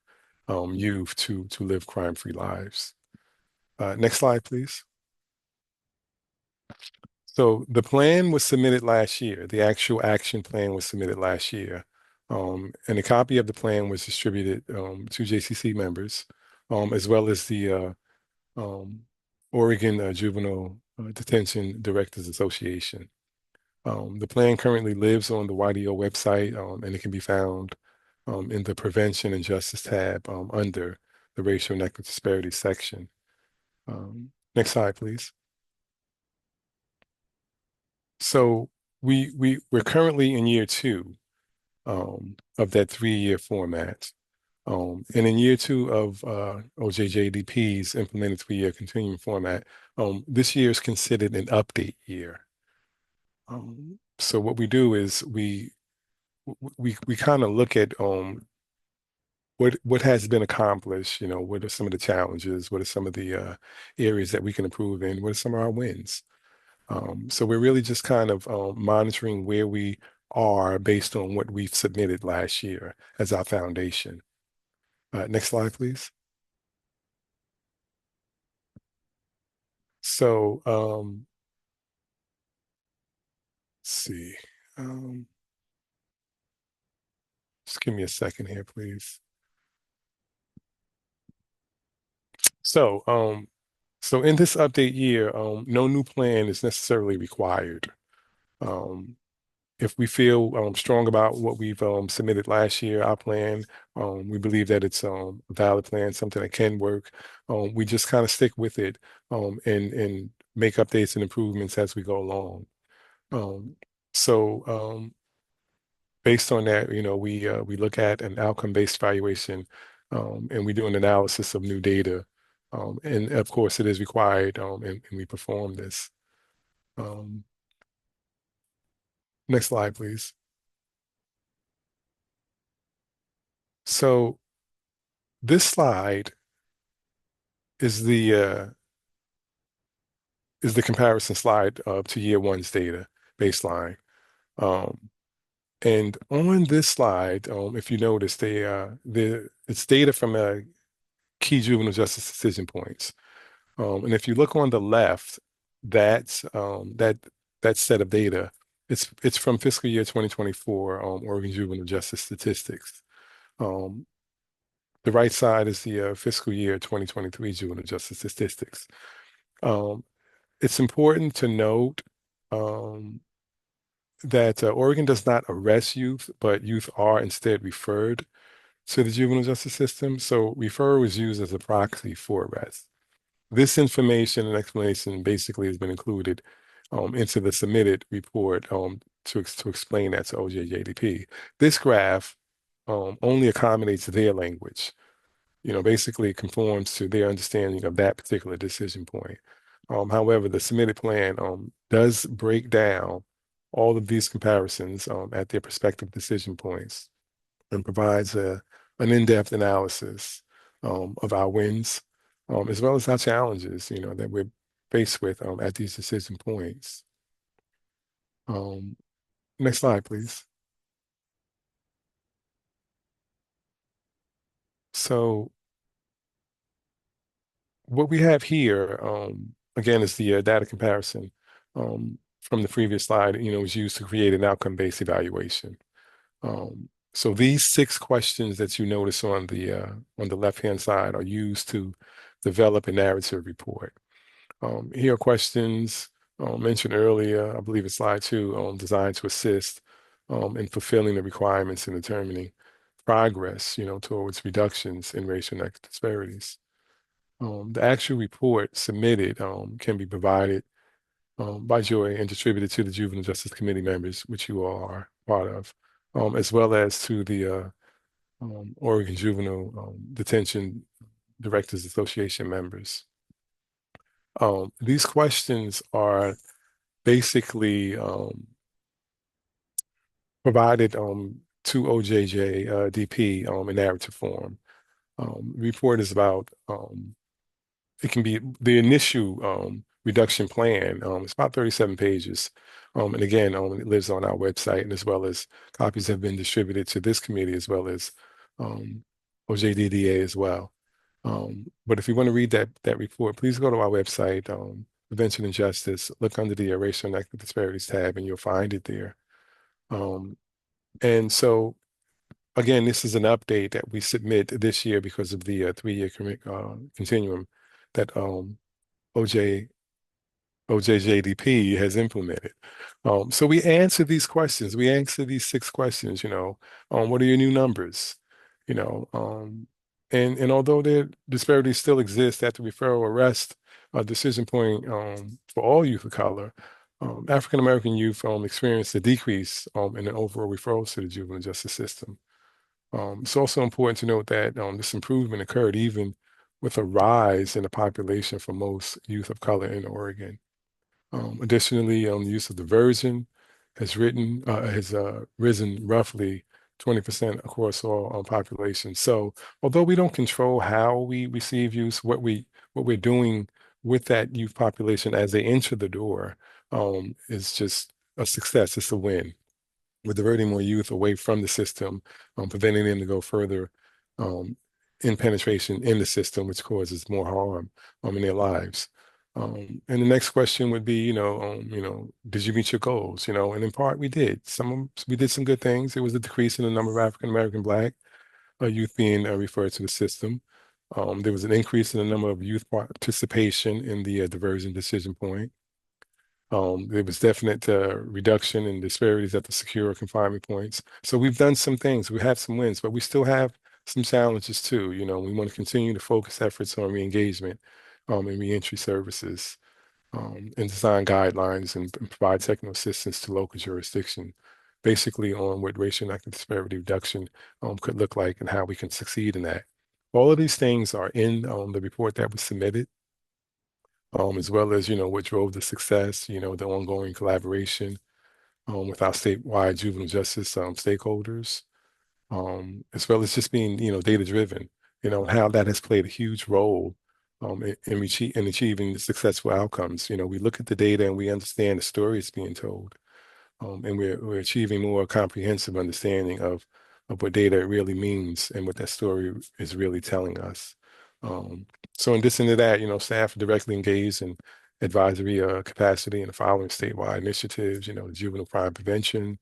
youth to live crime-free lives. Next slide, please. So the plan was submitted last year. The actual action plan was submitted last year. And a copy of the plan was distributed to JCC members, as well as the Oregon Juvenile Detention Directors Association. The plan currently lives on the YDO website, and it can be found in the Prevention and Justice tab under the Racial and Ethnic Disparities section. Next slide, please. So we're currently in year 2 of that 3-year format. And in year 2 of OJJDP's implemented 3-year continuing format, this year is considered an update year. So what we do is we kind of look at what has been accomplished, what are some of the challenges, what are some of the areas that we can improve in, what are some of our wins. So we're really just kind of monitoring where we are based on what we've submitted last year as our foundation. Next slide, please. So let's see. Just give me a second here, please. So in this update year, no new plan is necessarily required. If we feel strong about what we've submitted last year, our plan, we believe that it's a valid plan, something that can work. We just kind of stick with it and make updates and improvements as we go along. So based on that, we look at an outcome-based evaluation and we do an analysis of new data. And of course, it is required and we perform this. Next slide, please. So this slide is the comparison slide to year 1's data baseline. And on this slide, if you notice, it's data from key juvenile justice decision points. And if you look on the left, that set of data, it's from fiscal year 2024 Oregon Juvenile Justice Statistics. The right side is the fiscal year 2023 Juvenile Justice Statistics. It's important to note that Oregon does not arrest youth, but youth are instead referred to the juvenile justice system. So referral is used as a proxy for arrest. This information and explanation basically has been included into the submitted report to explain that to OJDDA. This graph only accommodates their language, basically conforms to their understanding of that particular decision point. However, the submitted plan does break down all of these comparisons at their respective decision points and provides an in-depth analysis of our wins, as well as our challenges, that we're faced with at these decision points. Next slide, please. So what we have here, again, is the data comparison from the previous slide, was used to create an outcome-based evaluation. So these 6 questions that you notice on the left-hand side are used to develop a narrative report. Here are questions mentioned earlier, I believe it's slide 2, designed to assist in fulfilling the requirements and determining progress, towards reductions in racial and ethnic disparities. The actual report submitted can be provided by Joy and distributed to the Juvenile Justice Committee members, which you all are part of, as well as to the Oregon Juvenile Detention Directors Association members. These questions are basically provided to OJJDP in narrative form. The report is about, it can be the initial reduction plan. It's about 37 pages. And again, it lives on our website, and as well as copies have been distributed to this committee as well as OJDDA as well. But if you want to read that report, please go to our website, Prevention and Justice, look under the Racial and Ethnic Disparities tab, and you'll find it there. And so, again, this is an update that we submit this year because of the 3-year continuum that OJ OJDDP has implemented. So we answer these questions. We answer these 6 questions, what are your new numbers? You know, and although the disparities still exist at the referral arrest decision point for all youth of color, African American youth experienced a decrease in the overall referrals to the juvenile justice system. It's also important to note that this improvement occurred even with a rise in the population for most youth of color in Oregon. Additionally, the use of diversion has risen roughly 20% across all populations. So, although we don't control how we receive youth, what we're doing with that youth population as they enter the door is just a success. It's a win. We're diverting more youth away from the system, preventing them to go further in penetration in the system, which causes more harm in their lives. And the next question would be, did you meet your goals? And in part we did. We did some good things. There was a decrease in the number of African American Black youth being referred to the system. There was an increase in the number of youth participation in the diversion decision point. There was definite reduction in disparities at the secure confinement points. So we've done some things. We have some wins, but we still have some challenges too. We want to continue to focus efforts on re-engagement and reentry services, and design guidelines and provide technical assistance to local jurisdiction, basically on what racial and ethnic disparity reduction could look like and how we can succeed in that. All of these things are in the report that was submitted, as well as, what drove the success, the ongoing collaboration with our statewide juvenile justice stakeholders, as well as just being, data-driven, and how that has played a huge role in achieving the successful outcomes. We look at the data and we understand the story is being told, and we're achieving more comprehensive understanding of what data really means and what that story is really telling us. So in addition to that, staff are directly engaged in advisory capacity in the following statewide initiatives, the juvenile crime prevention,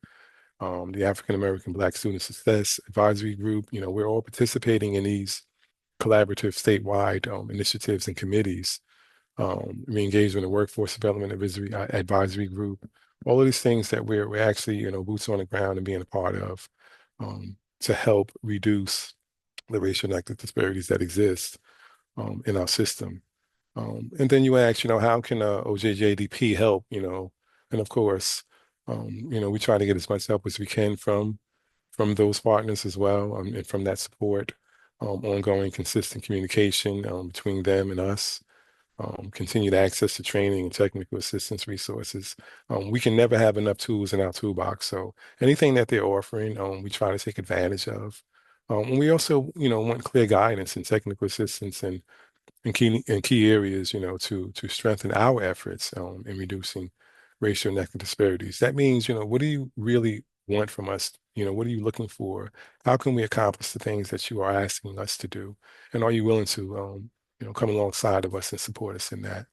the African American Black Student Success Advisory Group. We're all participating in these collaborative statewide initiatives and committees, re-engagement and workforce development advisory group, all of these things that we're actually, boots on the ground and being a part of to help reduce the racial and ethnic disparities that exist in our system. And then you ask, how can OJJDP help, and of course, we try to get as much help as we can from those partners as well, and from that support, ongoing consistent communication between them and us, continued access to training and technical assistance resources. We can never have enough tools in our toolbox. So anything that they're offering, we try to take advantage of. And we also, want clear guidance and technical assistance in key areas, to strengthen our efforts in reducing racial and ethnic disparities. That means, what do you really want from us? What are you looking for? How can we accomplish the things that you are asking us to do? And are you willing to, come alongside of us and support us in that?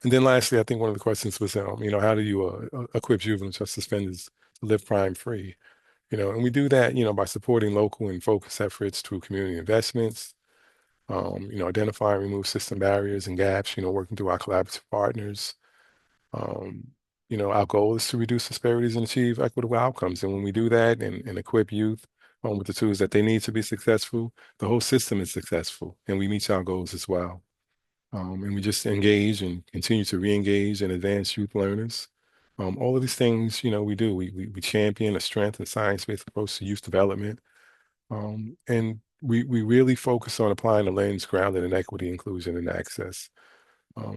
And then lastly, I think one of the questions was, how do you equip juvenile justice offenders to live crime free? And we do that, by supporting local and focused efforts through community investments, identify and remove system barriers and gaps, working through our collaborative partners. Our goal is to reduce disparities and achieve equitable outcomes. And when we do that and equip youth with the tools that they need to be successful, the whole system is successful and we meet our goals as well. And we just engage and continue to re-engage and advance youth learners. All of these things, we do. We champion a strength and science-based approach to youth development. And we really focus on applying a lens grounded in equity, inclusion, and access.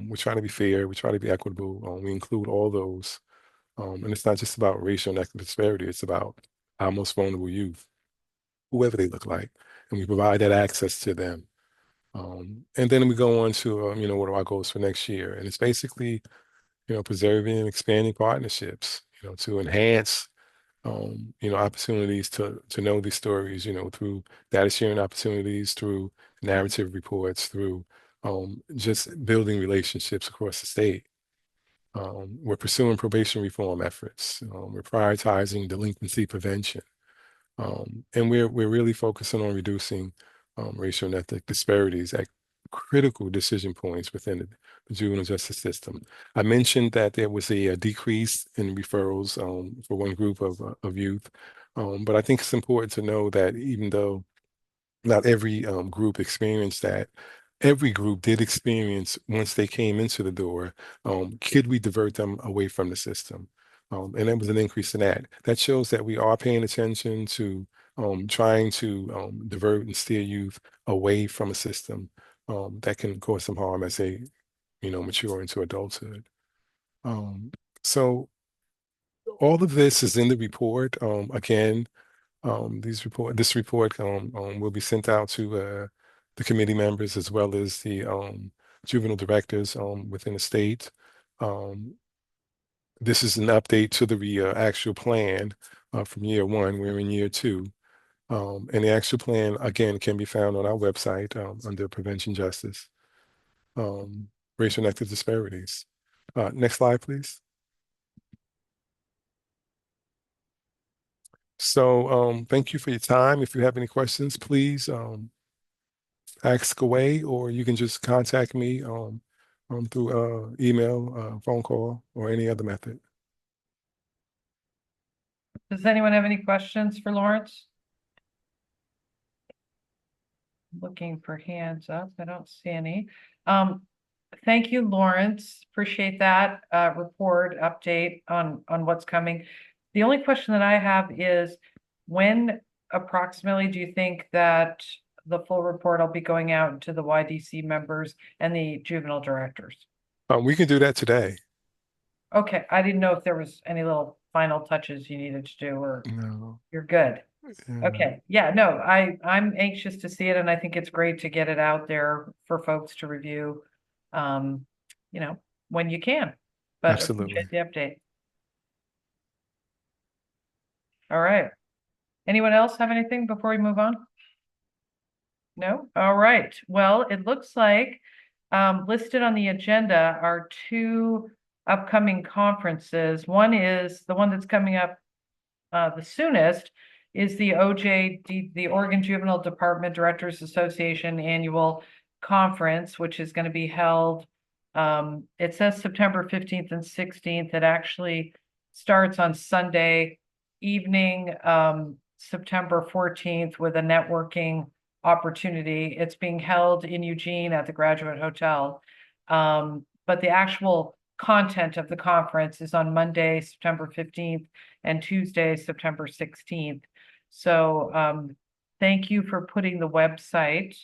We try to be fair. We try to be equitable. We include all those. And it's not just about racial and ethnic disparity. It's about our most vulnerable youth, whoever they look like. And we provide that access to them. And then we go on to, what are our goals for next year? And it's basically, preserving and expanding partnerships, to enhance opportunities to know these stories, through data sharing opportunities, through narrative reports, through just building relationships across the state. We're pursuing probation reform efforts. We're prioritizing delinquency prevention. And we're really focusing on reducing racial and ethnic disparities critical decision points within the juvenile justice system. I mentioned that there was a decrease in referrals for one group of youth, but I think it's important to know that even though not every group experienced that, every group did experience once they came into the door, could we divert them away from the system? And there was an increase in that. That shows that we are paying attention to trying to divert and steer youth away from a system that can cause some harm as they, mature into adulthood. So all of this is in the report. Again, this report will be sent out to the committee members as well as the juvenile directors within the state. This is an update to the actual plan from year one. We're in year two. And the actual plan, again, can be found on our website under Prevention Justice, Racial and Ethnic Disparities. Next slide, please. So thank you for your time. If you have any questions, please ask away, or you can just contact me through email, phone call, or any other method. Does anyone have any questions for Lawrence? Looking for hands up. I don't see any. Thank you, Lawrence. Appreciate that report update on what's coming. The only question that I have is, when approximately do you think that the full report will be going out to the YDC members and the juvenile directors? We can do that today. Okay, I didn't know if there was any little final touches you needed to do, or No. you're good. Yeah. Okay, yeah, no, I'm anxious to see it, and I think it's great to get it out there for folks to review, when you can. But Absolutely. appreciate the update. All right. Anyone else have anything before we move on? No? All right. Well, it looks like listed on the agenda are two upcoming conferences. One is the one that's coming up the soonest is the the Oregon Juvenile Department Directors Association Annual Conference, which is going to be held, it says September 15th and 16th. It actually starts on Sunday evening, September 14th, with a networking opportunity. It's being held in Eugene at the Graduate Hotel. But the actual content of the conference is on Monday, September 15th, and Tuesday, September 16th. So thank you for putting the website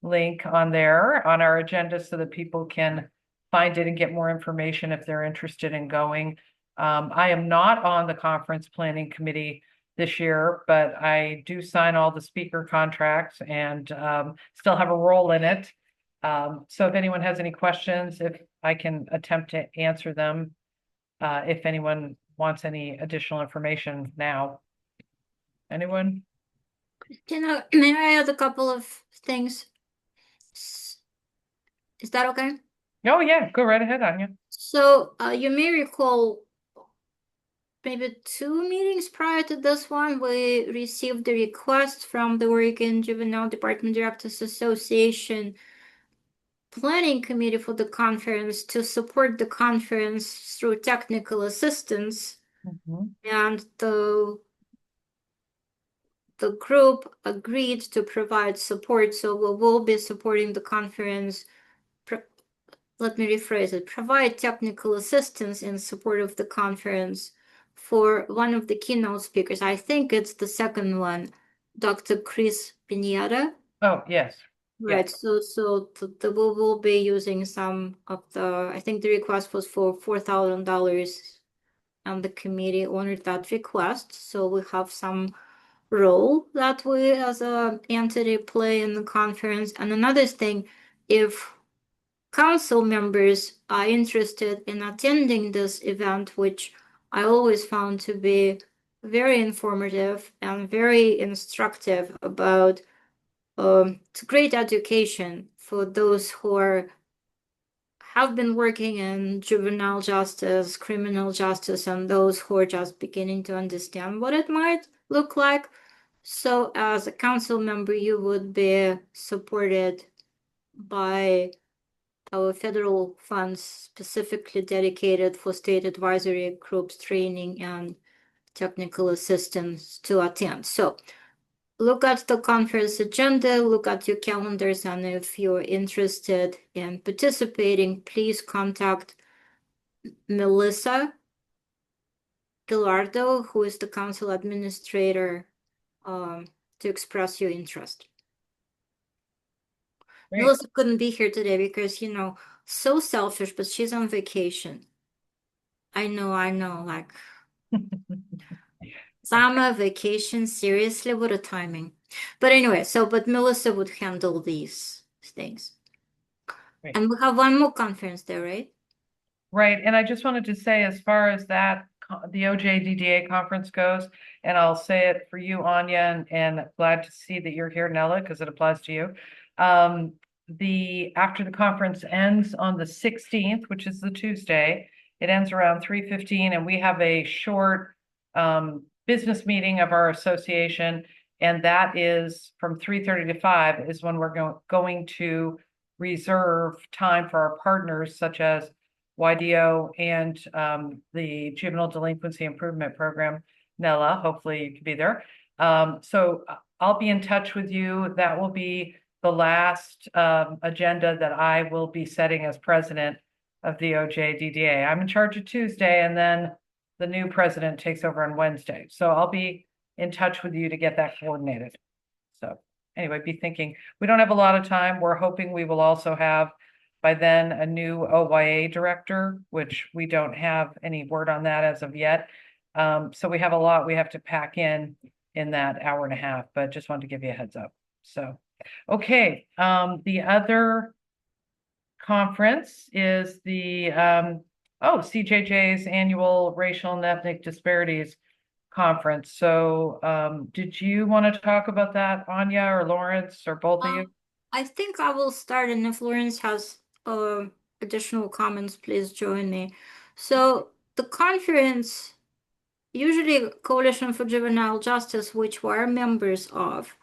link on there on our agenda so that people can find it and get more information if they're interested in going. I am not on the conference planning committee this year, but I do sign all the speaker contracts and still have a role in it. So if anyone has any questions, if I can attempt to answer them, if anyone wants any additional information now. Anyone? May I add a couple of things? Is that okay? Oh yeah, go right ahead, Anya. So you may recall maybe 2 meetings prior to this one, we received a request from the Oregon Juvenile Department Directors Association Planning Committee for the conference to support the conference through technical assistance. And the group agreed to provide support, so we will be supporting the conference. Let me rephrase it. Provide technical assistance in support of the conference for one of the keynote speakers. I think it's the second one, Dr. Chris Pineda. Oh, yes. Right. Yes. So we will be using some of the, I think the request was for $4,000, and the committee honored that request. So we have some role that we as a entity play in the conference. And another thing, if council members are interested in attending this event, which I always found to be very informative and very instructive about it's great education for those who have been working in juvenile justice, criminal justice, and those who are just beginning to understand what it might look like. So as a council member, you would be supported by our federal funds specifically dedicated for state advisory groups training and technical assistance to attend. So look at the conference agenda, look at your calendars, and if you're interested in participating, please contact Melissa Gallardo, who is the council administrator, to express your interest. Great. Melissa couldn't be here today because, so selfish, but she's on vacation. I know, like summer vacation, seriously, what a timing. But anyway, but Melissa would handle these things. Great. And we have one more conference there, right? Right. And I just wanted to say, as far as that, the OJDDA conference goes, and I'll say it for you, Anya, and glad to see that you're here, Nella, because it applies to you. After the conference ends on the 16th, which is the Tuesday, it ends around 3:15, and we have a short business meeting of our association, and that is from 3:30 to 5 is when we're going to reserve time for our partners such as YDO and the Juvenile Delinquency Improvement Program. Nella, hopefully you can be there. So I'll be in touch with you. That will be the last agenda that I will be setting as president of the OJDDA. I'm in charge of Tuesday, and then the new president takes over on Wednesday. So I'll be in touch with you to get that coordinated. So anyway, be thinking. We don't have a lot of time. We're hoping we will also have by then a new OYA director, which we don't have any word on that as of yet. So we have a lot we have to pack in that hour and a half, but just wanted to give you a heads up. So, okay. The other conference is the CJJ's annual Racial and Ethnic Disparities Conference. So did you want to talk about that, Anya or Lawrence, or both of you? I think I will start, and if Lawrence has additional comments, please join me. So the conference, usually Coalition for Juvenile Justice, which we're members of,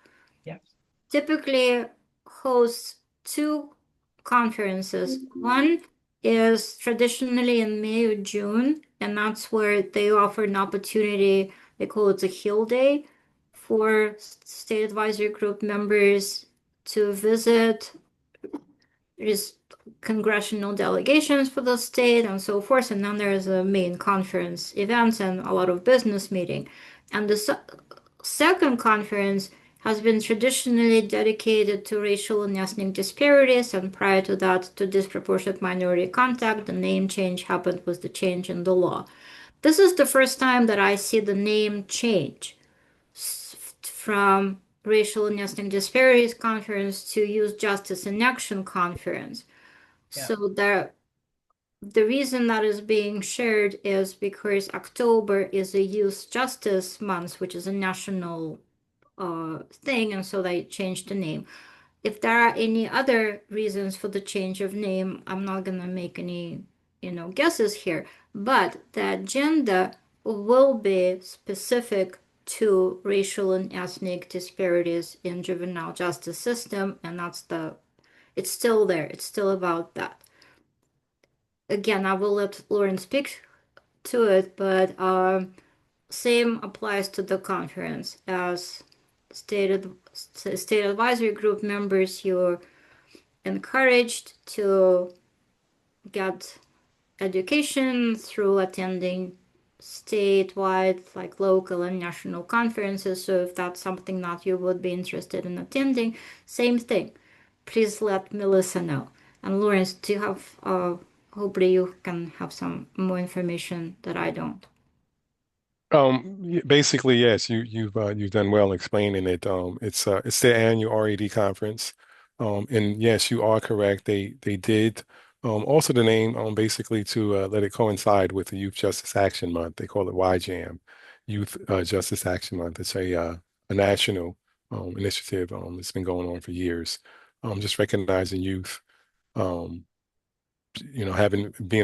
typically hosts two conferences. One is traditionally in May or June, and that's where they offer an opportunity, they call it a Hill Day, for state advisory group members to visit congressional delegations for the state and so forth. And then there's a main conference events and a lot of business meeting. And the second conference has been traditionally dedicated to racial and ethnic disparities, and prior to that to disproportionate minority contact. The name change happened with the change in the law. This is the first time that I see the name change from Racial and Ethnic Disparities Conference to Youth Justice in Action Conference. Yeah. So the reason that is being shared is because October is a Youth Justice Month, which is a national thing, and so they changed the name. If there are any other reasons for the change of name, I'm not gonna make any, guesses here, but the agenda will be specific to racial and ethnic disparities in juvenile justice system, and it's still there. It's still about that. Again, I will let Lauren speak to it, but same applies to the conference. As state advisory group members, you're encouraged to get education through attending statewide, like local and national conferences. So if that's something that you would be interested in attending, same thing. Please let Melissa know. And Lawrence, do you have, hopefully you can have some more information that I don't. Basically, yes, you've done well explaining it. It's their annual RAD conference. And yes, you are correct. They did also the name basically to let it coincide with the Youth Justice Action Month. They call it YJAM, Youth Justice Action Month. It's a national initiative. It's been going on for years. Just recognizing youth, being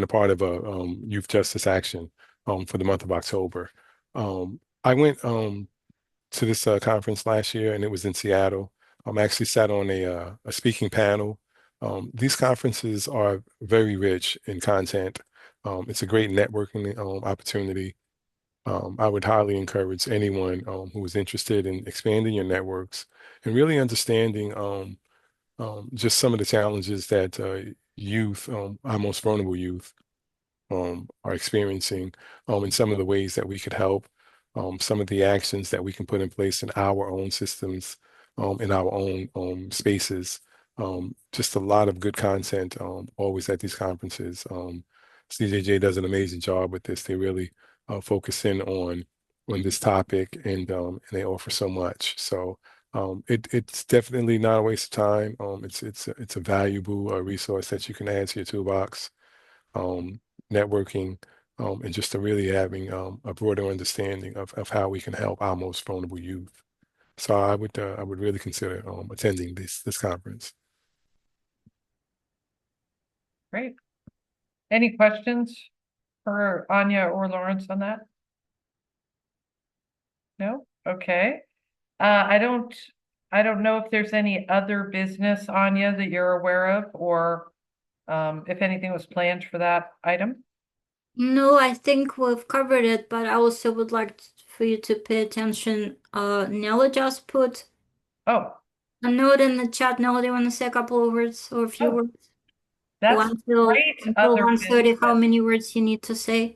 a part of a youth justice action for the month of October. I went to this conference last year, and it was in Seattle. I actually sat on a speaking panel These conferences are very rich in content. It's a great networking opportunity. I would highly encourage anyone who is interested in expanding your networks and really understanding just some of the challenges that youth, our most vulnerable youth, are experiencing, and some of the ways that we could help, some of the actions that we can put in place in our own systems, in our own spaces. Just a lot of good content always at these conferences. CJJ does an amazing job with this. They really focus in on this topic, and they offer so much. So it's definitely not a waste of time. It's a valuable resource that you can add to your toolbox. Networking, and just to really having a broader understanding of how we can help our most vulnerable youth. So I would really consider attending this conference. Great. Any questions for Anya or Lawrence on that? No? Okay. I don't know if there's any other business, Anya, that you're aware of, or if anything was planned for that item. No, I think we've covered it, but I also would like for you to pay attention. Nella just put a note in the chat. Nella, do you want to say a couple of words or a few words? That's great. Until 1:30, how many words you need to say?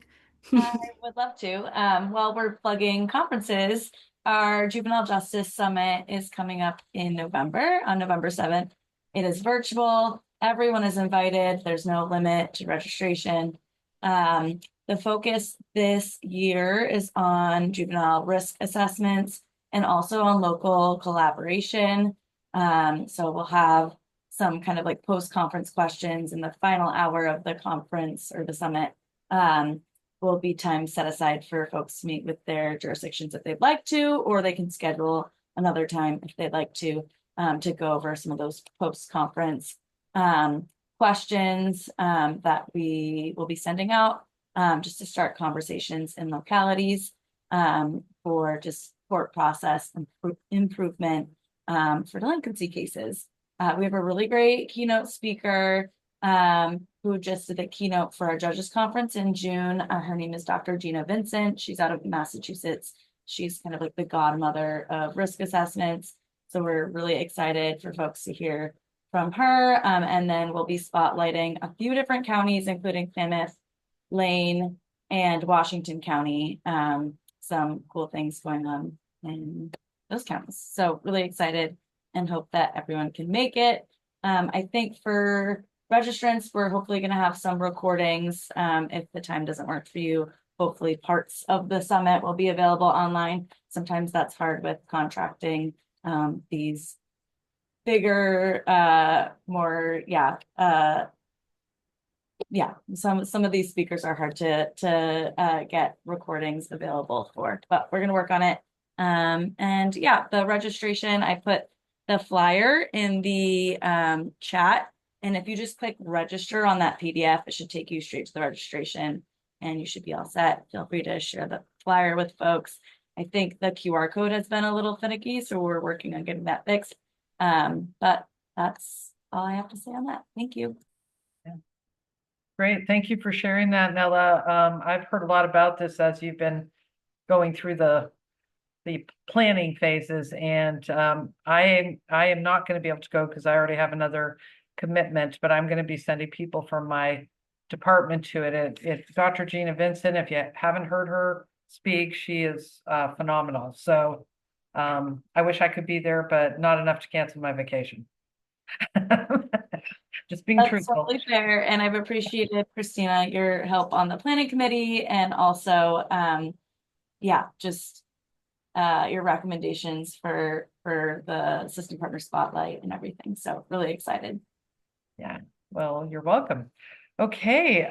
I would love to. While we're plugging conferences, our Juvenile Justice Summit is coming up in November, on November 7th. It is virtual. Everyone is invited. There's no limit to registration. The focus this year is on juvenile risk assessments and also on local collaboration. So we'll have some kind of like post-conference questions in the final hour of the conference or the summit. Will be time set aside for folks to meet with their jurisdictions if they'd like to, or they can schedule another time if they'd like to go over some of those post-conference questions that we will be sending out just to start conversations in localities for just court process improvement for delinquency cases. We have a really great keynote speaker who just did a keynote for our judges conference in June. Her name is Dr. Gina Vincent. She's out of Massachusetts. She's kind of like the godmother of risk assessments. So we're really excited for folks to hear from her. And then we'll be spotlighting a few different counties, including Plymouth, Lane, and Washington County. Some cool things going on in those counties. So really excited and hope that everyone can make it. I think for registrants, we're hopefully going to have some recordings. If the time doesn't work for you, hopefully parts of the summit will be available online. Sometimes that's hard with contracting these bigger, more, some of these speakers are hard to get recordings available for, but we're going to work on it. And yeah, the registration, I put the flyer in the chat. And if you just click register on that PDF, it should take you straight to the registration and you should be all set. Feel free to share the flyer with folks. I think the QR code has been a little finicky, so we're working on getting that fixed. But that's all I have to say on that. Thank you. Yeah. Great. Thank you for sharing that, Nella. I've heard a lot about this as you've been going through the planning phases, and I am not going to be able to go because I already have another commitment, but I'm going to be sending people from my department to it. It's Dr. Gina Vincent. If you haven't heard her speak, she is phenomenal. So I wish I could be there, but not enough to cancel my vacation. Just being truthful. That's totally fair. And I've appreciated, Christina, your help on the planning committee, and also just your recommendations for the system partner spotlight and everything. So really excited. Yeah, well, you're welcome. Okay,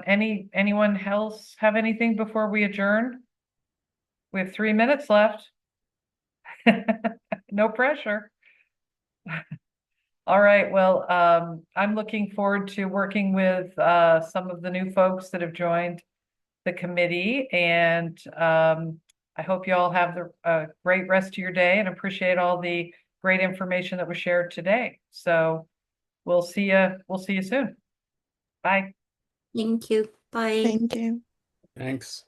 anyone else have anything before we adjourn? We have 3 minutes left. No pressure. All right, well, I'm looking forward to working with some of the new folks that have joined the committee, and I hope you all have a great rest of your day and appreciate all the great information that was shared today. So we'll see you soon. Bye. Thank you. Bye. Thank you. Thanks.